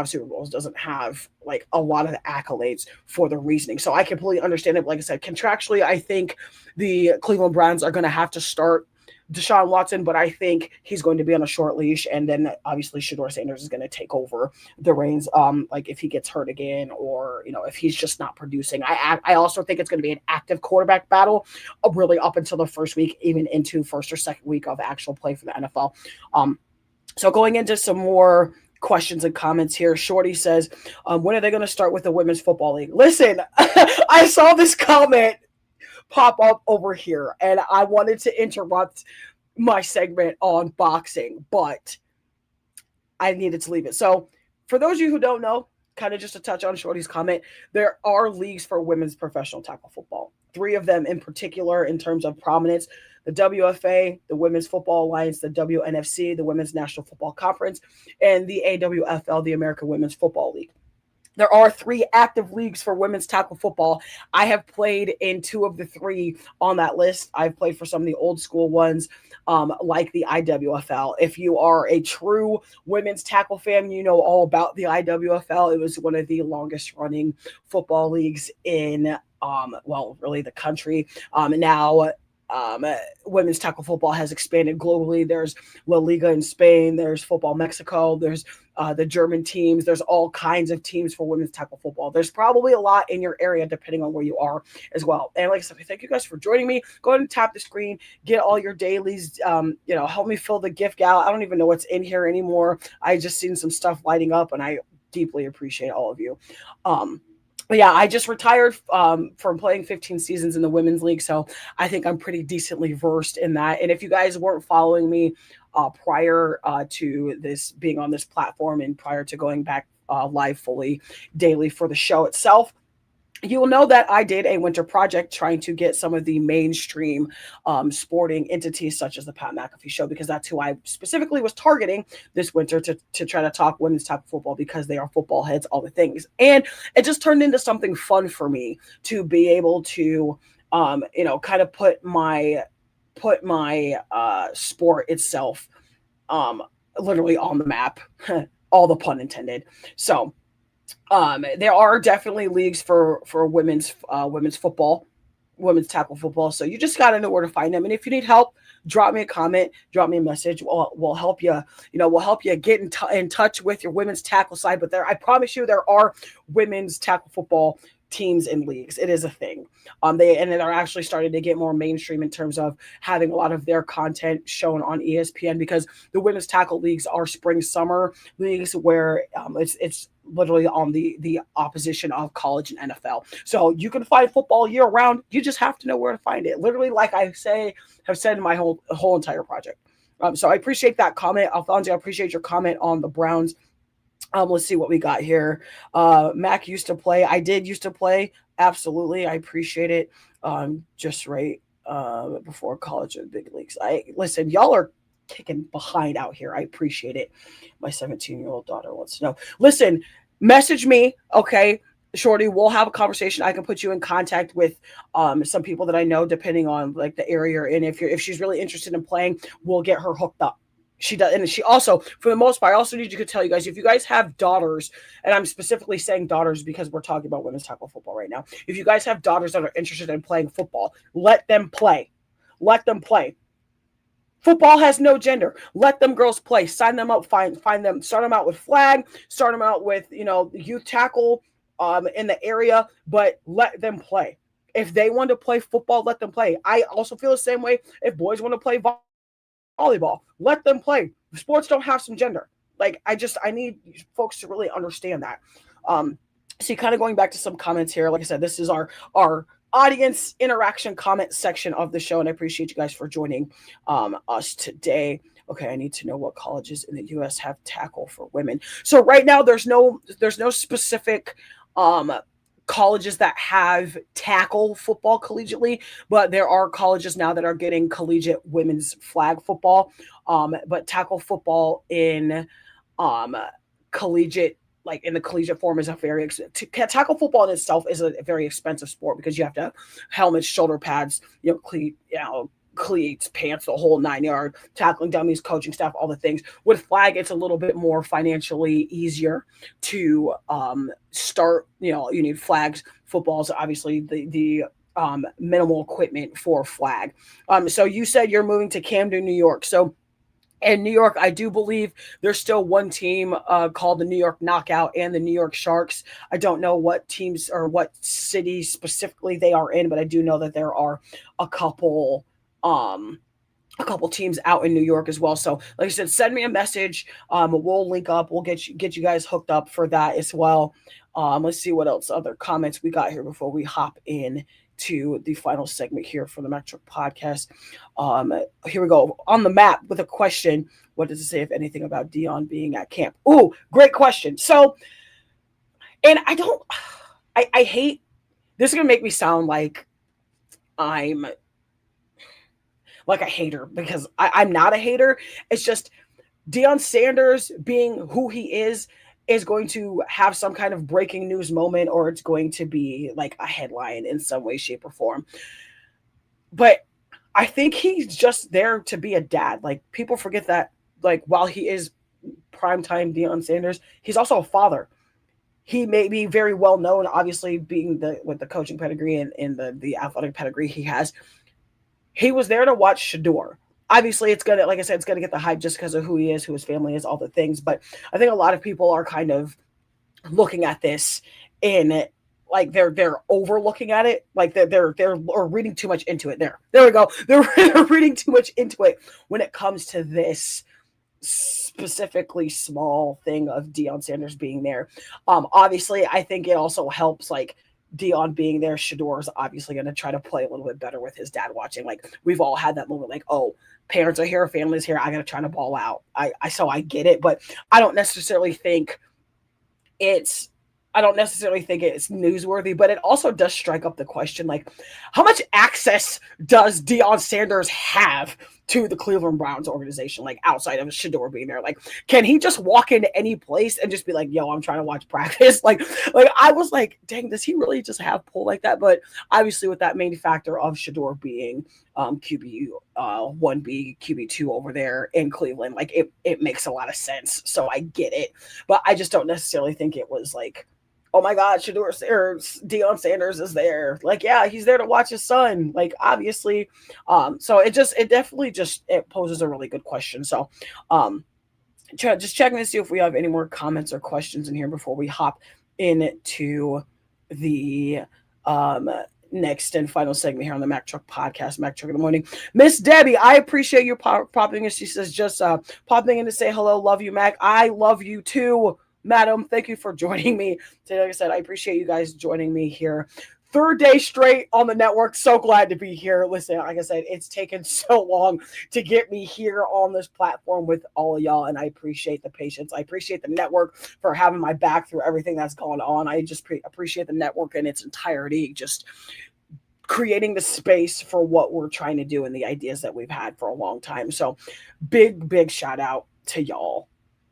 Super Bowls, doesn't have like a lot of the accolades for the reasoning. So I completely understand it. Like I said, contractually, I think the Cleveland Browns are going to have to start Deshaun Watson, but I think he's going to be on a short leash, and then obviously Shedeur Sanders is going to take over the reins. Like if he gets hurt again, or if he's just not producing. I also think it's going to be an active quarterback battle, really up until the first week, even into first or second week of actual play for the NFL. So going into some more questions and comments here. Shorty says, when are they going to start with the Women's Football League? Listen, I saw this comment pop up over here, and I wanted to interrupt my segment on boxing, but I needed to leave it. So for those of you who don't know, kind of just to touch on Shorty's comment, there are leagues for women's professional tackle football. 3 of them in particular in terms of prominence: the WFA, the Women's Football Alliance, the WNFC, the Women's National Football Conference, and the AWFL, the American Women's Football League. There are 3 active leagues for women's tackle football. I have played in 2 of the 3 on that list. I've played for some of the old school ones, like the IWFL. If you are a true women's tackle fan, you know all about the IWFL. It was one of the longest running football leagues in, really the country. Now, women's tackle football has expanded globally. There's La Liga in Spain. There's Football Mexico. There's the German teams. There's all kinds of teams for women's tackle football. There's probably a lot in your area depending on where you are as well. And like I said, thank you guys for joining me. Go ahead and tap the screen, get all your dailies. Help me fill the gift gala. I don't even know what's in here anymore. I just seen some stuff lighting up, and I deeply appreciate all of you. But yeah, I just retired from playing 15 seasons in the women's league, so I think I'm pretty decently versed in that. And if you guys weren't following me prior to this being on this platform and prior to going back live fully daily for the show itself, you will know that I did a winter project trying to get some of the mainstream sporting entities such as the Pat McAfee Show, because that's who I specifically was targeting this winter to try to talk women's tackle football, because they are football heads, all the things. And it just turned into something fun for me to be able to, kind of put my sport itself literally on the map, all the pun intended. So there are definitely leagues for women's football, women's tackle football. So you just got to know where to find them. And if you need help, drop me a comment, drop me a message. We'll help you. We'll help you get in touch with your women's tackle side. But I promise you, there are women's tackle football teams and leagues. It is a thing. They are actually starting to get more mainstream in terms of having a lot of their content shown on ESPN, because the women's tackle leagues are spring summer leagues where it's literally on the opposition of college and NFL. So you can find football year round. You just have to know where to find it. Literally, like I have said in my whole entire project. So I appreciate that comment, Alfonso. I appreciate your comment on the Browns. Let's see what we got here. Mac used to play. I did used to play. Absolutely. I appreciate it. Just right before college and big leagues. Listen, y'all are kicking behind out here. I appreciate it. My 17-year-old daughter wants to know. Listen, message me, okay? Shorty, we'll have a conversation. I can put you in contact with some people that I know, depending on like the area you're in. If she's really interested in playing, we'll get her hooked up. She does, and she also, for the most part, I also need to tell you guys, if you guys have daughters, and I'm specifically saying daughters because we're talking about women's tackle football right now. If you guys have daughters that are interested in playing football, let them play. Let them play. Football has no gender. Let them girls play. Sign them up. Find them. Start them out with flag. Start them out with youth tackle in the area. But let them play. If they want to play football, let them play. I also feel the same way. If boys want to play volleyball, let them play. Sports don't have some gender. Like I need folks to really understand that. See, kind of going back to some comments here. Like I said, this is our audience interaction comment section of the show, and I appreciate you guys for joining us today. Okay, I need to know what colleges in the U.S. have tackle for women. So right now, there's no specific colleges that have tackle football collegiately, but there are colleges now that are getting collegiate women's flag football. But tackle football in collegiate, like in the collegiate form, is a very tackle football in itself is a very expensive sport, because you have to have helmets, shoulder pads, cleats, pants, the whole 9 yard, tackling dummies, coaching staff, all the things. With flag, it's a little bit more financially easier to start. You need flags, footballs, obviously the minimal equipment for flag. So you said you're moving to Camden, New York. So in New York, I do believe there's still one team called the New York Knockout and the New York Sharks. I don't know what teams or what city specifically they are in, but I do know that there are a couple teams out in New York as well. So like I said, send me a message. We'll link up. We'll get you guys hooked up for that as well. Let's see what else other comments we got here before we hop in to the final segment here for the MacTruck podcast. Here we go. On the map with a question. What does it say, if anything, about Dion being at camp? Ooh, great question. So, and I hate, this is going to make me sound like I'm like a hater, because I'm not a hater. It's just Deion Sanders, being who he is going to have some kind of breaking news moment, or it's going to be like a headline in some way, shape, or form. But I think he's just there to be a dad. Like, people forget that, like, while he is primetime Deion Sanders, he's also a father. He may be very well known, obviously, being with the coaching pedigree and the athletic pedigree he has. he was there to watch Shador. Obviously, it's gonna, like I said, it's gonna get the hype just because of who he is, who his family is, all the things. But I think a lot of people are kind of looking at this in like they're overlooking at it, like they're or reading too much into it. There we go. They're reading too much into it when it comes to this specifically small thing of Deion Sanders being there. Obviously, I think it also helps like Deion being there. Shador's obviously going to try to play a little bit better with his dad watching. Like we've all had that moment, like, oh, parents are here, family's here. I got to try to ball out. So I get it, but I don't necessarily think it's newsworthy, but it also does strike up the question, like, how much access does Deion Sanders have to the Cleveland Browns organization, like outside of Shador being there? Like, can he just walk into any place and just be like, yo, I'm trying to watch practice? Like I was like, dang, does he really just have pull like that? But obviously with that main factor of Shador being QB 1B, QB 2 over there in Cleveland, like it makes a lot of sense. So I get it, but I just don't necessarily think it was like, oh my God, Deion Sanders is there. Like, yeah, he's there to watch his son. Like, obviously. So it definitely it poses a really good question. So, just checking to see if we have any more comments or questions in here before we hop into the next and final segment here on the Mack Truck Podcast, Mack Truck in the Morning. Miss Debbie, I appreciate you popping in. She says, just popping in to say hello. Love you, Mac. I love you too, madam. Thank you for joining me today. Like I said, I appreciate you guys joining me here. Third day straight on the network. So glad to be here. Listen, like I said, it's taken so long to get me here on this platform with all of y'all, and I appreciate the patience. I appreciate the network for having my back through everything that's gone on. I just appreciate the network in its entirety, just creating the space for what we're trying to do and the ideas that we've had for a long time. So big shout out to y'all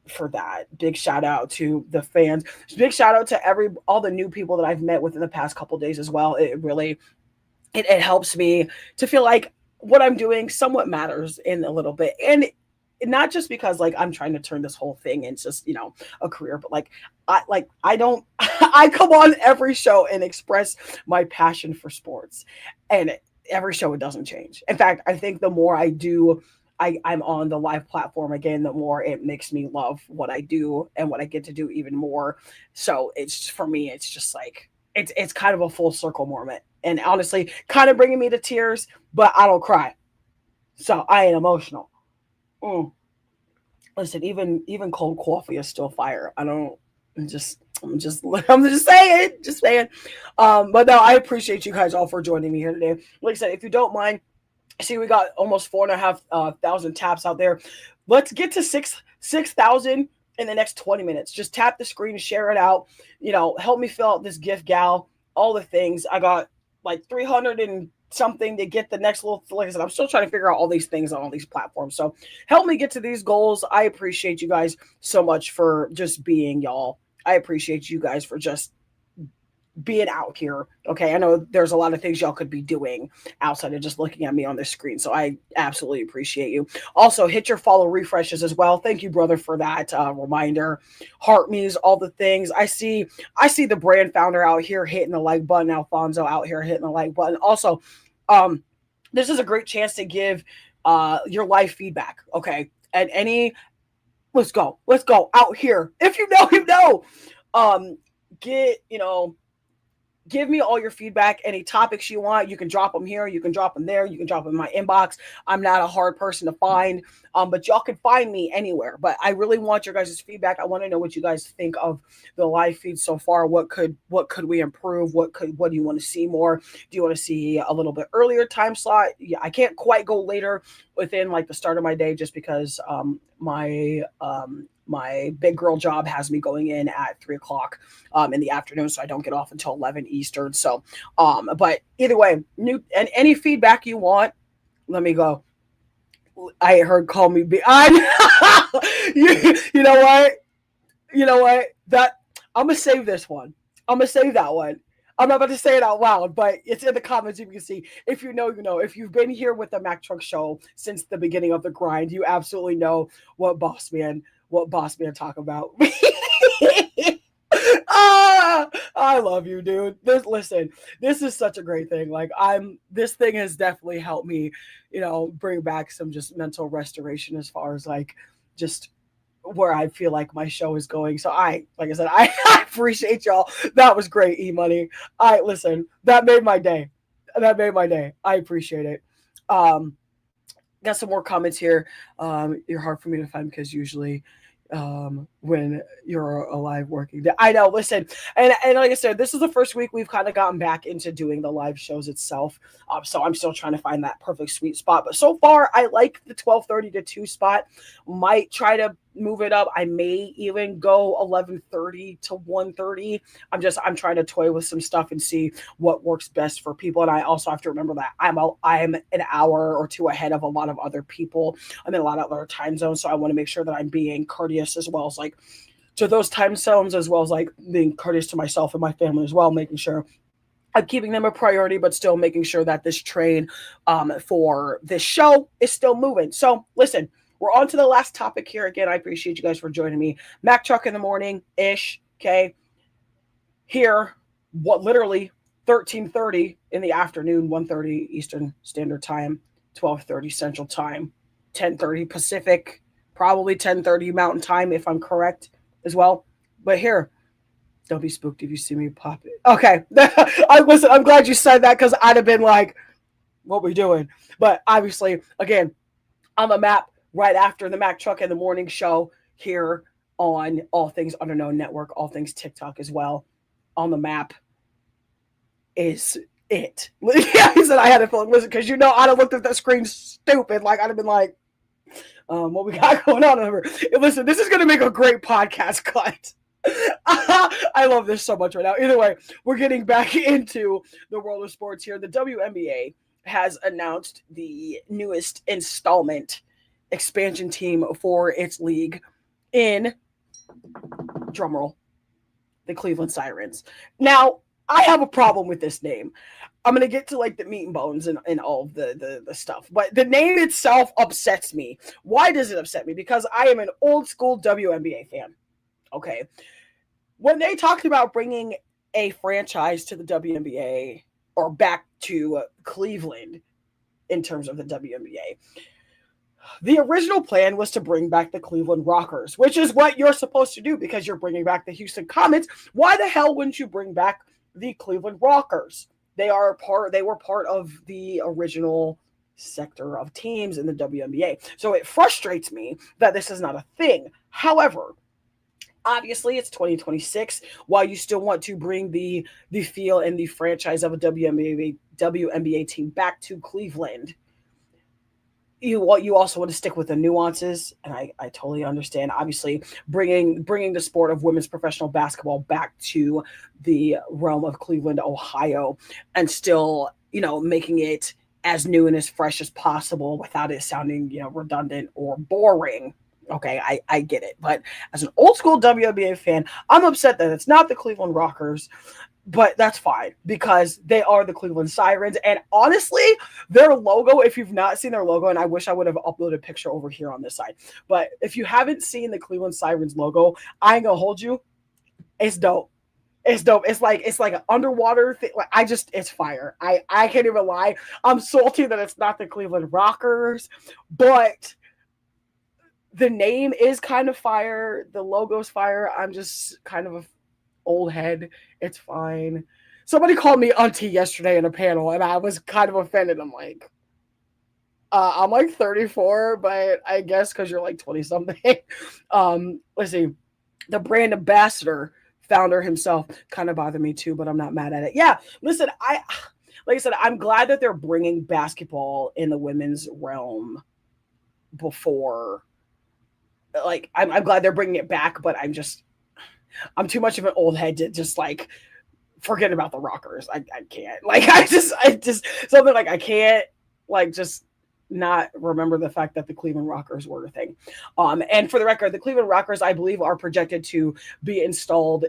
for that. Big shout out to the fans. Big shout out to all the new people that I've met within the past couple days as well. It really it helps me to feel like what I'm doing somewhat matters in a little bit. And not just because like I'm trying to turn this whole thing into just, a career, but I don't I come on every show and express my passion for sports. And every show it doesn't change. In fact, I think the more I do I'm on the live platform again, the more it makes me love what I do and what I get to do even more. So it's for me, it's just like, it's kind of a full circle moment. And honestly, kind of bringing me to tears, but I don't cry. So I ain't emotional. Listen, even cold coffee is still fire. I'm just saying. But no, I appreciate you guys all for joining me here today. Like I said, if you don't mind, see, we got almost 4,500 taps out there. Let's get to 6,000 in the next 20 minutes. Just tap the screen, share it out. Help me fill out this gift gal, all the things. I got like 300 and something to get the next little, like I said, I'm still trying to figure out all these things on all these platforms. So help me get to these goals. I appreciate you guys so much for just being y'all. I appreciate you guys for just being out here. Okay, I know there's a lot of things y'all could be doing outside of just looking at me on the screen, so I absolutely appreciate you. Also, hit your follow refreshes as well. Thank you, brother, for that reminder. Heart me's, all the things. I see the brand founder out here hitting the like button. Alfonso out here hitting the like button. Also, this is a great chance to give your live feedback. Okay, and let's go out here. If you know, give me all your feedback, any topics you want. You can drop them here. You can drop them there. You can drop them in my inbox. I'm not a hard person to find, but y'all can find me anywhere. But I really want your guys' feedback. I want to know what you guys think of the live feed so far. What could we improve? What do you want to see more? Do you want to see a little bit earlier time slot? Yeah, I can't quite go later within like the start of my day just because my big girl job has me going in at 3:00 in the afternoon, so I don't get off until 11 Eastern. So, but either way, any feedback you want, let me go. I heard call me Bijan. You know what? That I'm gonna save this one. I'm gonna save that one. I'm not about to say it out loud, but it's in the comments. You can see. If you know, you know. If you've been here with the Mack Truck Show since the beginning of the grind, you absolutely know what boss man talk about. I love you, dude. Listen, this is such a great thing. Like this thing has definitely helped me, bring back some just mental restoration as far as like just where I feel like my show is going. So like I said, I appreciate y'all. That was great, E-Money. Listen, that made my day. That made my day. I appreciate it. Got some more comments here. You're hard for me to find because usually when you're alive working. I know, listen, and like I said, this is the first week we've kind of gotten back into doing the live shows itself. So I'm still trying to find that perfect sweet spot. But so far, I like the 12:30 to 2 spot. Might try to move it up. I may even go 11:30 to 1:30. I'm trying to toy with some stuff and see what works best for people. And I also have to remember that I'm an hour or two ahead of a lot of other people. I'm in a lot of other time zones, so I want to make sure that I'm being courteous as well as like to those time zones, as well as like being courteous to myself and my family as well, making sure I'm keeping them a priority, but still making sure that this train for this show is still moving. So listen, we're on to the last topic here. Again, I appreciate you guys for joining me. Mac Truck in the morning-ish, okay? Here, literally 13:30 in the afternoon, 1:30 Eastern Standard Time, 12:30 Central Time, 10:30 Pacific, probably 10:30 Mountain Time if I'm correct as well. But here, don't be spooked if you see me pop it. Okay. Listen, I'm glad you said that because I'd have been like, what we doing? But obviously, again, on the map right after the Mac Truck in the Morning show here on All Things Underknown Network, All Things TikTok as well. On the map is it. Yeah, he said I had to film. Listen, because I'd have looked at that screen stupid. Like, I'd have been like, what we got going on over? Listen, this is going to make a great podcast cut. I love this so much right now. Either way, we're getting back into the world of sports here. The WNBA has announced the newest installment expansion team for its league in, drumroll, the Cleveland Sirens. Now, I have a problem with this name. I'm going to get to like the meat and bones and all of the stuff. But the name itself upsets me. Why does it upset me? Because I am an old school WNBA fan. Okay. When they talked about bringing a franchise to the WNBA or back to Cleveland in terms of the WNBA, the original plan was to bring back the Cleveland Rockers, which is what you're supposed to do because you're bringing back the Houston Comets. Why the hell wouldn't you bring back the Cleveland Rockers? They were part of the original sector of teams in the WNBA. So it frustrates me that this is not a thing. However, obviously, it's 2026. While you still want to bring the feel and the franchise of a WNBA team back to Cleveland, you also want to stick with the nuances, and I totally understand. Obviously, bringing the sport of women's professional basketball back to the realm of Cleveland, Ohio, and still, making it as new and as fresh as possible without it sounding, redundant or boring. Okay, I get it. But as an old school WNBA fan, I'm upset that it's not the Cleveland Rockers, but that's fine because they are the Cleveland Sirens. And honestly, their logo, if you've not seen their logo, and I wish I would have uploaded a picture over here on this side, but if you haven't seen the Cleveland Sirens logo, I ain't gonna hold you. It's dope. It's dope. It's like an underwater thing. Like it's fire. I can't even lie. I'm salty that it's not the Cleveland Rockers, but the name is kind of fire. The logo's fire. I'm just kind of a old head. It's fine. Somebody called me auntie yesterday in a panel, and I was kind of offended. I'm like 34, but I guess because you're like 20 something. Let's see. The brand ambassador founder himself kind of bothered me too, but I'm not mad at it. Yeah, listen, like I said, I'm glad that they're bringing basketball in the women's realm before. Like, I'm glad they're bringing it back, but I'm too much of an old head to just like forget about the Rockers. I can't. Like, I just something like I can't like just not remember the fact that the Cleveland Rockers were a thing. And for the record, the Cleveland Rockers, I believe, are projected to be installed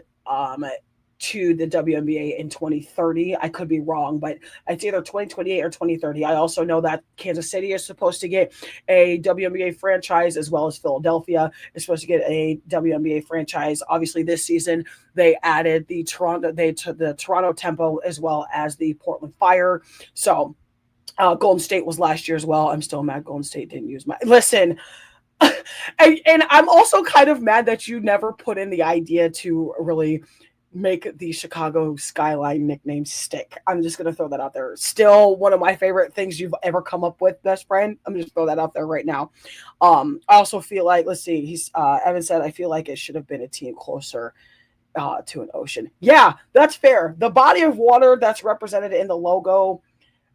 to the WNBA in 2030. I could be wrong, but it's either 2028 or 2030. I also know that Kansas City is supposed to get a WNBA franchise, as well as Philadelphia is supposed to get a WNBA franchise. Obviously, this season they added the Toronto Tempo as well as the Portland Fire. So Golden State was last year as well. I'm still mad Golden State didn't use my listen. And I'm also kind of mad that you never put in the idea to really make the Chicago Skyline nickname stick. I'm just going to throw that out there. Still one of my favorite things you've ever come up with, best friend. I'm just throw that out there right now. I also feel like, let's see, Evan said, I feel like it should have been a team closer to an ocean. Yeah, that's fair. The body of water that's represented in the logo,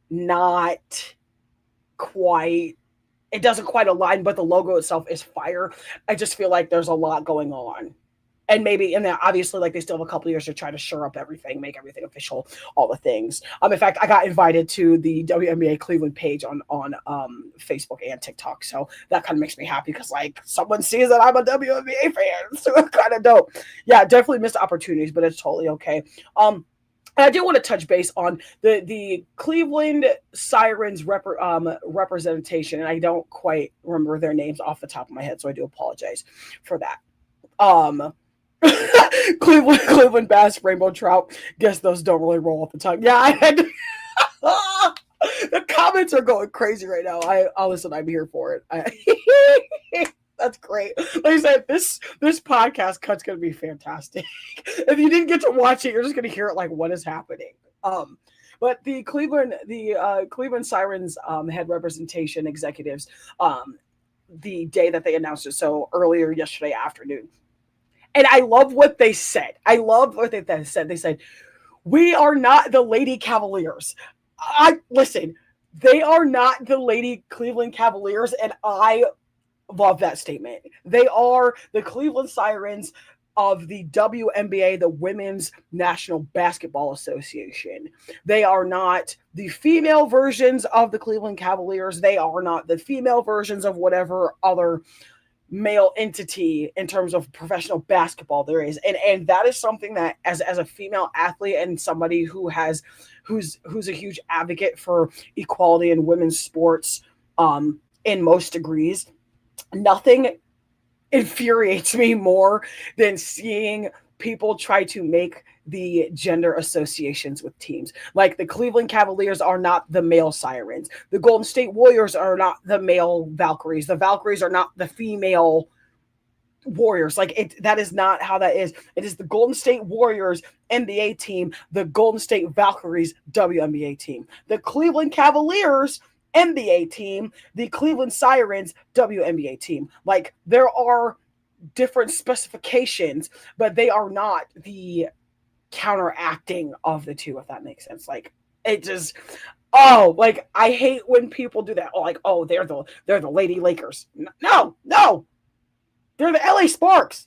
not quite, it doesn't quite align, but the logo itself is fire. I just feel like there's a lot going on. And maybe, and then obviously, like, they still have a couple of years to try to shore up everything, make everything official, all the things. In fact, I got invited to the WNBA Cleveland page on Facebook and TikTok, so that kind of makes me happy because, like, someone sees that I'm a WNBA fan, so it's kind of dope. Yeah, definitely missed opportunities, but it's totally okay. I do want to touch base on the Cleveland Sirens representation, and I don't quite remember their names off the top of my head, so I do apologize for that. Cleveland bass, rainbow trout. Guess those don't really roll off the tongue. Yeah, I had to, the comments are going crazy right now. I'll listen. I'm here for it. That's great. Like I said, this podcast cut's going to be fantastic. If you didn't get to watch it, you're just going to hear it like what is happening. But the Cleveland Sirens head representation executives, the day that they announced it, so earlier yesterday afternoon. And I love what they said. They said, we are not the Lady Cavaliers. Listen, they are not the Lady Cleveland Cavaliers, and I love that statement. They are the Cleveland Sirens of the WNBA, the Women's National Basketball Association. They are not the female versions of the Cleveland Cavaliers. They are not the female versions of whatever other male entity in terms of professional basketball there is. And that is something that as a female athlete and somebody who's a huge advocate for equality in women's sports in most degrees, nothing infuriates me more than seeing people try to make the gender associations with teams. Like the Cleveland Cavaliers are not the male Sirens. The Golden State Warriors are not the male Valkyries. The Valkyries are not the female Warriors. Like that is not how that is. It is the Golden State Warriors NBA team, the Golden State Valkyries WNBA team. The Cleveland Cavaliers NBA team, the Cleveland Sirens WNBA team. Like there are different specifications, but they are not the counteracting of the two, if that makes sense. Like it just, like I hate when people do that. They're the Lady Lakers. No, they're the LA Sparks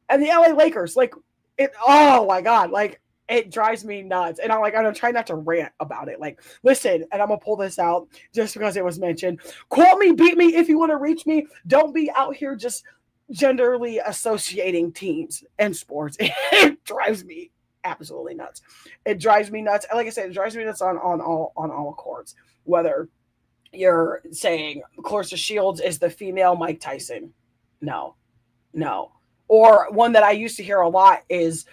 and the LA Lakers. Like it. Oh my God, like. It drives me nuts. And I'm trying not to rant about it. Like, listen, and I'm going to pull this out just because it was mentioned. Call me, beat me if you want to reach me. Don't be out here just genderly associating teams and sports. It drives me absolutely nuts. It drives me nuts. And like I said, it drives me nuts on all courts. Whether you're saying Claressa Shields is the female Mike Tyson. No. Or one that I used to hear a lot is,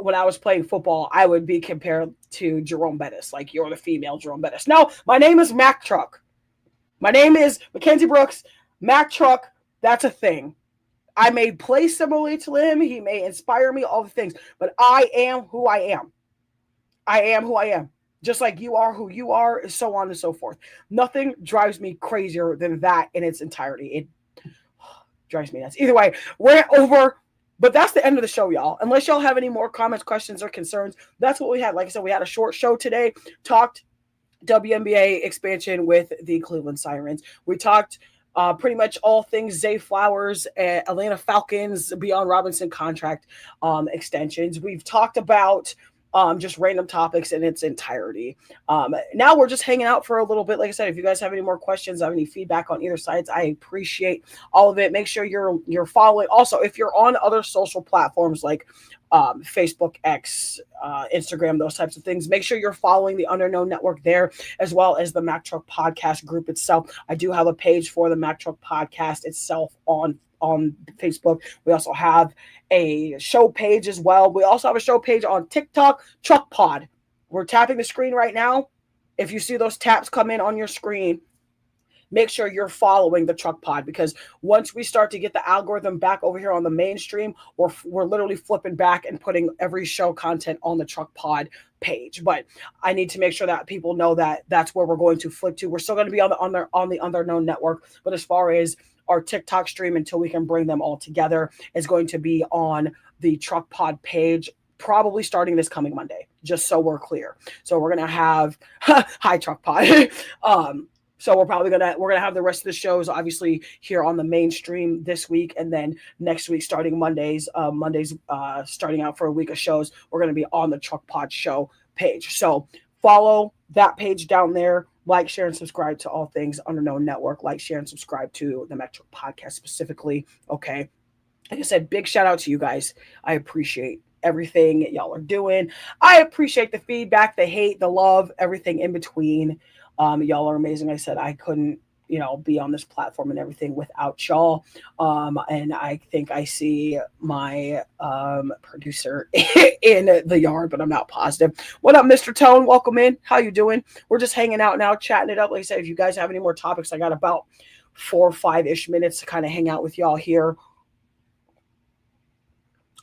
when I was playing football, I would be compared to Jerome Bettis. Like, you're the female Jerome Bettis. No, my name is Mack Truck. My name is Mackenzie Brooks. Mack Truck, that's a thing. I may play similarly to him. He may inspire me, all the things. But I am who I am. I am who I am. Just like you are who you are, so on and so forth. Nothing drives me crazier than that in its entirety. It drives me nuts. Either way, we're over. But that's the end of the show, y'all. Unless y'all have any more comments, questions, or concerns, that's what we had. Like I said, we had a short show today. Talked WNBA expansion with the Cleveland Sirens. We talked pretty much all things Zay Flowers, Atlanta Falcons, Bijan Robinson contract extensions. We've talked about just random topics in its entirety. Now we're just hanging out for a little bit. Like I said, if you guys have any more questions, have any feedback on either sides, I appreciate all of it. Make sure you're following. Also, if you're on other social platforms like Facebook, X, Instagram, those types of things. Make sure you're following the Underknown Network there, as well as the Mack Truck Podcast group itself. I do have a page for the Mack Truck Podcast itself on Facebook. We also have a show page as well. We also have a show page on TikTok, Truck Pod. We're tapping the screen right now. If you see those taps come in on your screen, make sure you're following the Truck Pod, because once we start to get the algorithm back over here on the mainstream, we're literally flipping back and putting every show content on the Truck Pod page. But I need to make sure that people know that that's where we're going to flip to. We're still going to be on the Underknown Network, but as far as our TikTok stream, until we can bring them all together, is going to be on the Truck Pod page, probably starting this coming Monday, just so we're clear. So we're going to have hi Truck Pod. So we're gonna have the rest of the shows obviously here on the mainstream this week, and then next week starting Mondays starting out for a week of shows, we're gonna be on the Truck Pod show page. So follow that page down there. Like, share, and subscribe to all things Underknown Network. Like, share, and subscribe to the Mack Truck Podcast specifically. Okay. Like I said, big shout out to you guys. I appreciate everything y'all are doing. I appreciate the feedback, the hate, the love, everything in between. Y'all are amazing. I said I couldn't, be on this platform and everything without y'all. And I think I see my producer in the yard, but I'm not positive. What up, Mr. Tone? Welcome in. How you doing? We're just hanging out now, chatting it up. Like I said, if you guys have any more topics, I got about 4 or 5-ish minutes to kind of hang out with y'all here.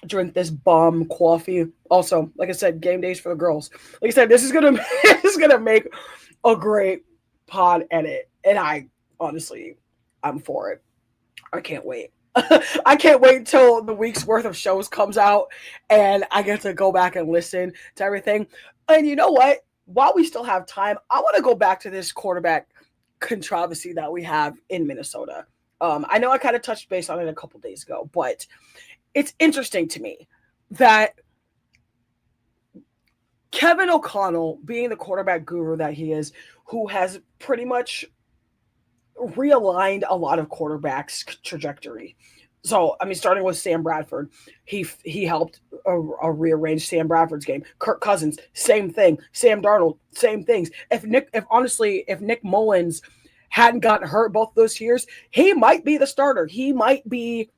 Drink this bomb coffee. Also, like I said, game days for the girls. Like I said, this is gonna make a great pod edit, and I honestly, I'm for it. I can't wait. I can't wait until the week's worth of shows comes out and I get to go back and listen to everything. And you know what? While we still have time, I want to go back to this quarterback controversy that we have in Minnesota. I know I kind of touched base on it a couple days ago, but it's interesting to me that Kevin O'Connell, being the quarterback guru that he is, who has pretty much realigned a lot of quarterbacks' trajectory. So, I mean, starting with Sam Bradford, he helped rearrange Sam Bradford's game. Kirk Cousins, same thing. Sam Darnold, same things. If Nick Mullins hadn't gotten hurt both those years, he might be the starter. He might be,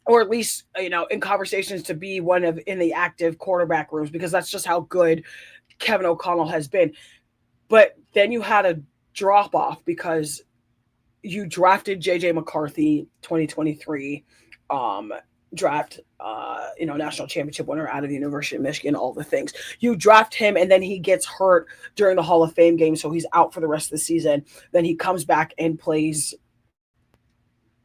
or at least, in conversations to be in the active quarterback rooms, because that's just how good Kevin O'Connell has been. But then you had a drop off because you drafted JJ McCarthy, 2023 draft, national championship winner out of the University of Michigan, all the things. You draft him, and then he gets hurt during the Hall of Fame game, so he's out for the rest of the season. Then he comes back and plays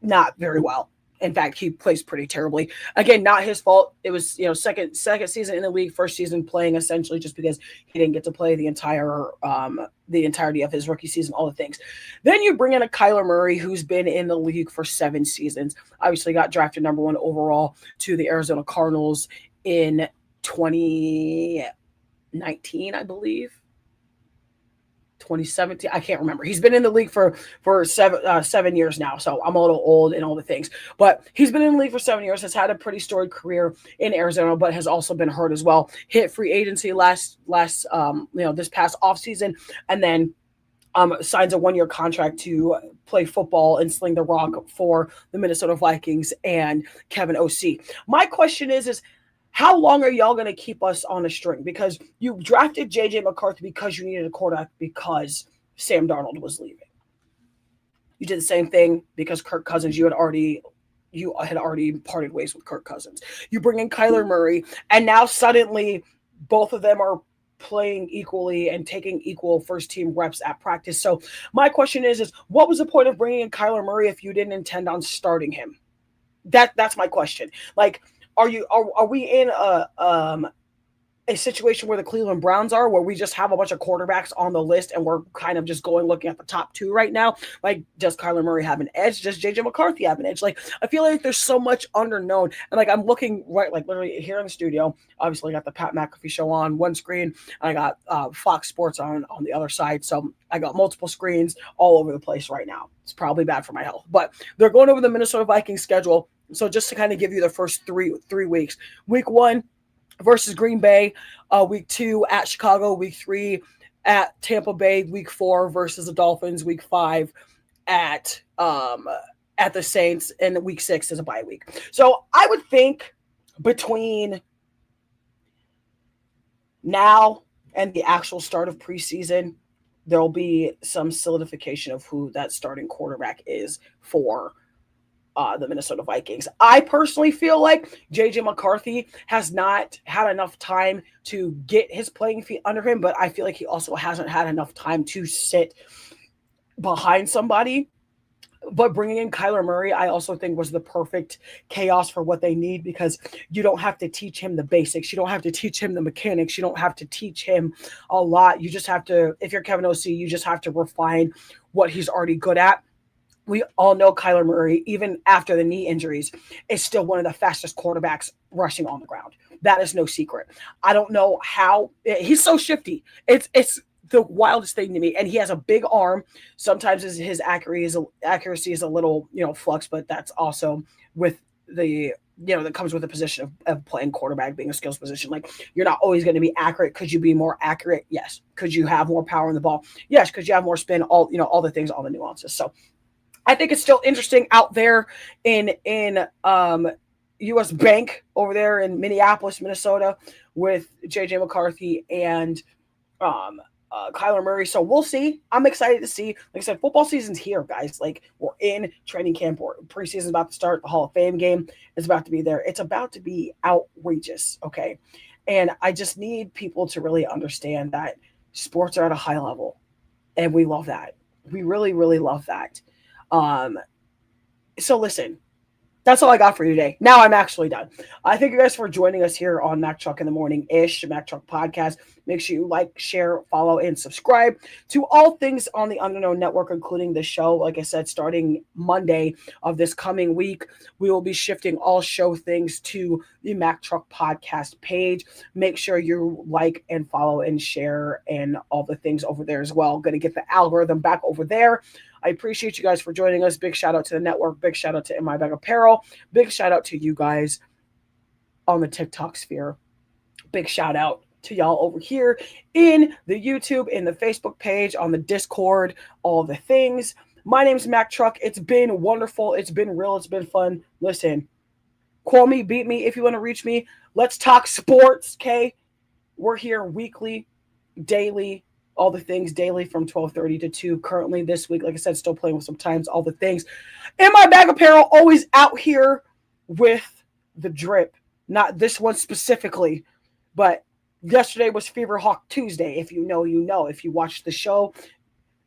not very well. In fact, he plays pretty terribly. Again, not his fault. It was, second season in the league, first season playing essentially just because he didn't get to play the entirety of his rookie season, all the things. Then you bring in a Kyler Murray who's been in the league for 7 seasons. Obviously got drafted number 1 overall to the Arizona Cardinals in 2019, I believe. 2017, I can't remember. He's been in the league for 7 years now, so I'm a little old and all the things. But he's been in the league for 7 years, has had a pretty storied career in Arizona, but has also been hurt as well. Hit free agency this past offseason, and then signs a 1-year contract to play football and sling the rock for the Minnesota Vikings and Kevin O.C. My question is how long are y'all going to keep us on a string? Because you drafted J.J. McCarthy because you needed a quarterback because Sam Darnold was leaving. You did the same thing because Kirk Cousins, you had already parted ways with Kirk Cousins. You bring in Kyler Murray, and now suddenly both of them are playing equally and taking equal first-team reps at practice. So my question is what was the point of bringing in Kyler Murray if you didn't intend on starting him? That's my question. Like, are we in a situation where the Cleveland Browns are, where we just have a bunch of quarterbacks on the list and we're kind of just looking at the top 2 right now? Like, does Kyler Murray have an edge? Does JJ McCarthy have an edge? Like, I feel like there's so much underknown. And like, I'm looking right, like literally here in the studio, obviously I got the Pat McAfee show on one screen, and I got Fox Sports on the other side. So I got multiple screens all over the place right now. It's probably bad for my health, but they're going over the Minnesota Vikings schedule. So just to kind of give you the first three weeks, week 1, versus Green Bay, week 2 at Chicago, week 3 at Tampa Bay, week 4 versus the Dolphins, week 5 at the Saints, and week 6 is a bye week. So I would think between now and the actual start of preseason, there'll be some solidification of who that starting quarterback is for the Minnesota Vikings. I personally feel like JJ McCarthy has not had enough time to get his playing feet under him, but I feel like he also hasn't had enough time to sit behind somebody. But bringing in Kyler Murray, I also think was the perfect chaos for what they need, because you don't have to teach him the basics. You don't have to teach him the mechanics. You don't have to teach him a lot. You just have to, if you're Kevin O.C., you just have to refine what he's already good at. We all know Kyler Murray, even after the knee injuries, is still one of the fastest quarterbacks rushing on the ground. That is no secret. I don't know how he's so shifty. It's the wildest thing to me. And he has a big arm. Sometimes his accuracy is a little, flux, but that's also with the, that comes with the position of playing quarterback, being a skills position. Like, you're not always going to be accurate. Could you be more accurate? Yes. Could you have more power in the ball? Yes. Could you have more spin? All the things, all the nuances. So I think it's still interesting out there in US Bank over there in Minneapolis, Minnesota, with JJ McCarthy and Kyler Murray. So we'll see. I'm excited to see. Like I said, football season's here, guys. Like, we're in training camp. Preseason's about to start. The Hall of Fame game is about to be there. It's about to be outrageous, okay? And I just need people to really understand that sports are at a high level, and we love that. We really, really love that. So listen, that's all I got for you today. Now I'm actually done. I thank you guys for joining us here on Mack Truck in the Morning-ish, Mack Truck Podcast. Make sure you like, share, follow, and subscribe to all things on the Underknown Network, including the show. Like I said, starting Monday of this coming week, we will be shifting all show things to the Mack Truck Podcast page. Make sure you like and follow and share and all the things over there as well. Going to get the algorithm back over there. I appreciate you guys for joining us. Big shout out to the network. Big shout out to In My Bag Apparel. Big shout out to you guys on the TikTok sphere. Big shout out to y'all over here in the YouTube, in the Facebook page, on the Discord, all the things. My name's Mack Truck. It's been wonderful. It's been real. It's been fun. Listen, call me, beat me if you want to reach me. Let's talk sports, okay? We're here weekly, daily, all the things daily from 12:30 to 2. Currently this week, like I said, still playing with some times, all the things. In My Bag Apparel, always out here with the drip. Not this one specifically, but yesterday was Fever Hawk Tuesday. If you know, you know. If you watched the show.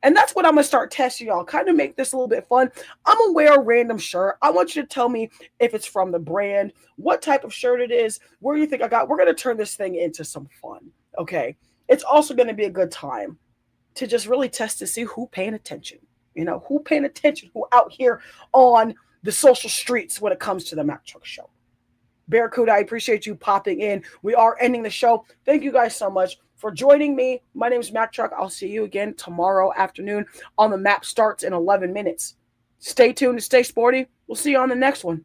And that's what I'm going to start testing, y'all. Kind of make this a little bit fun. I'm going to wear a random shirt. I want you to tell me if it's from the brand, what type of shirt it is, where you think I got. We're going to turn this thing into some fun, okay? It's also going to be a good time to just really test to see who paying attention, who paying attention, who out here on the social streets when it comes to the Mack Truck Show. Barracuda, I appreciate you popping in. We are ending the show. Thank you guys so much for joining me. My name is Mack Truck. I'll see you again tomorrow afternoon on the Map Starts in 11 minutes. Stay tuned and stay sporty. We'll see you on the next one.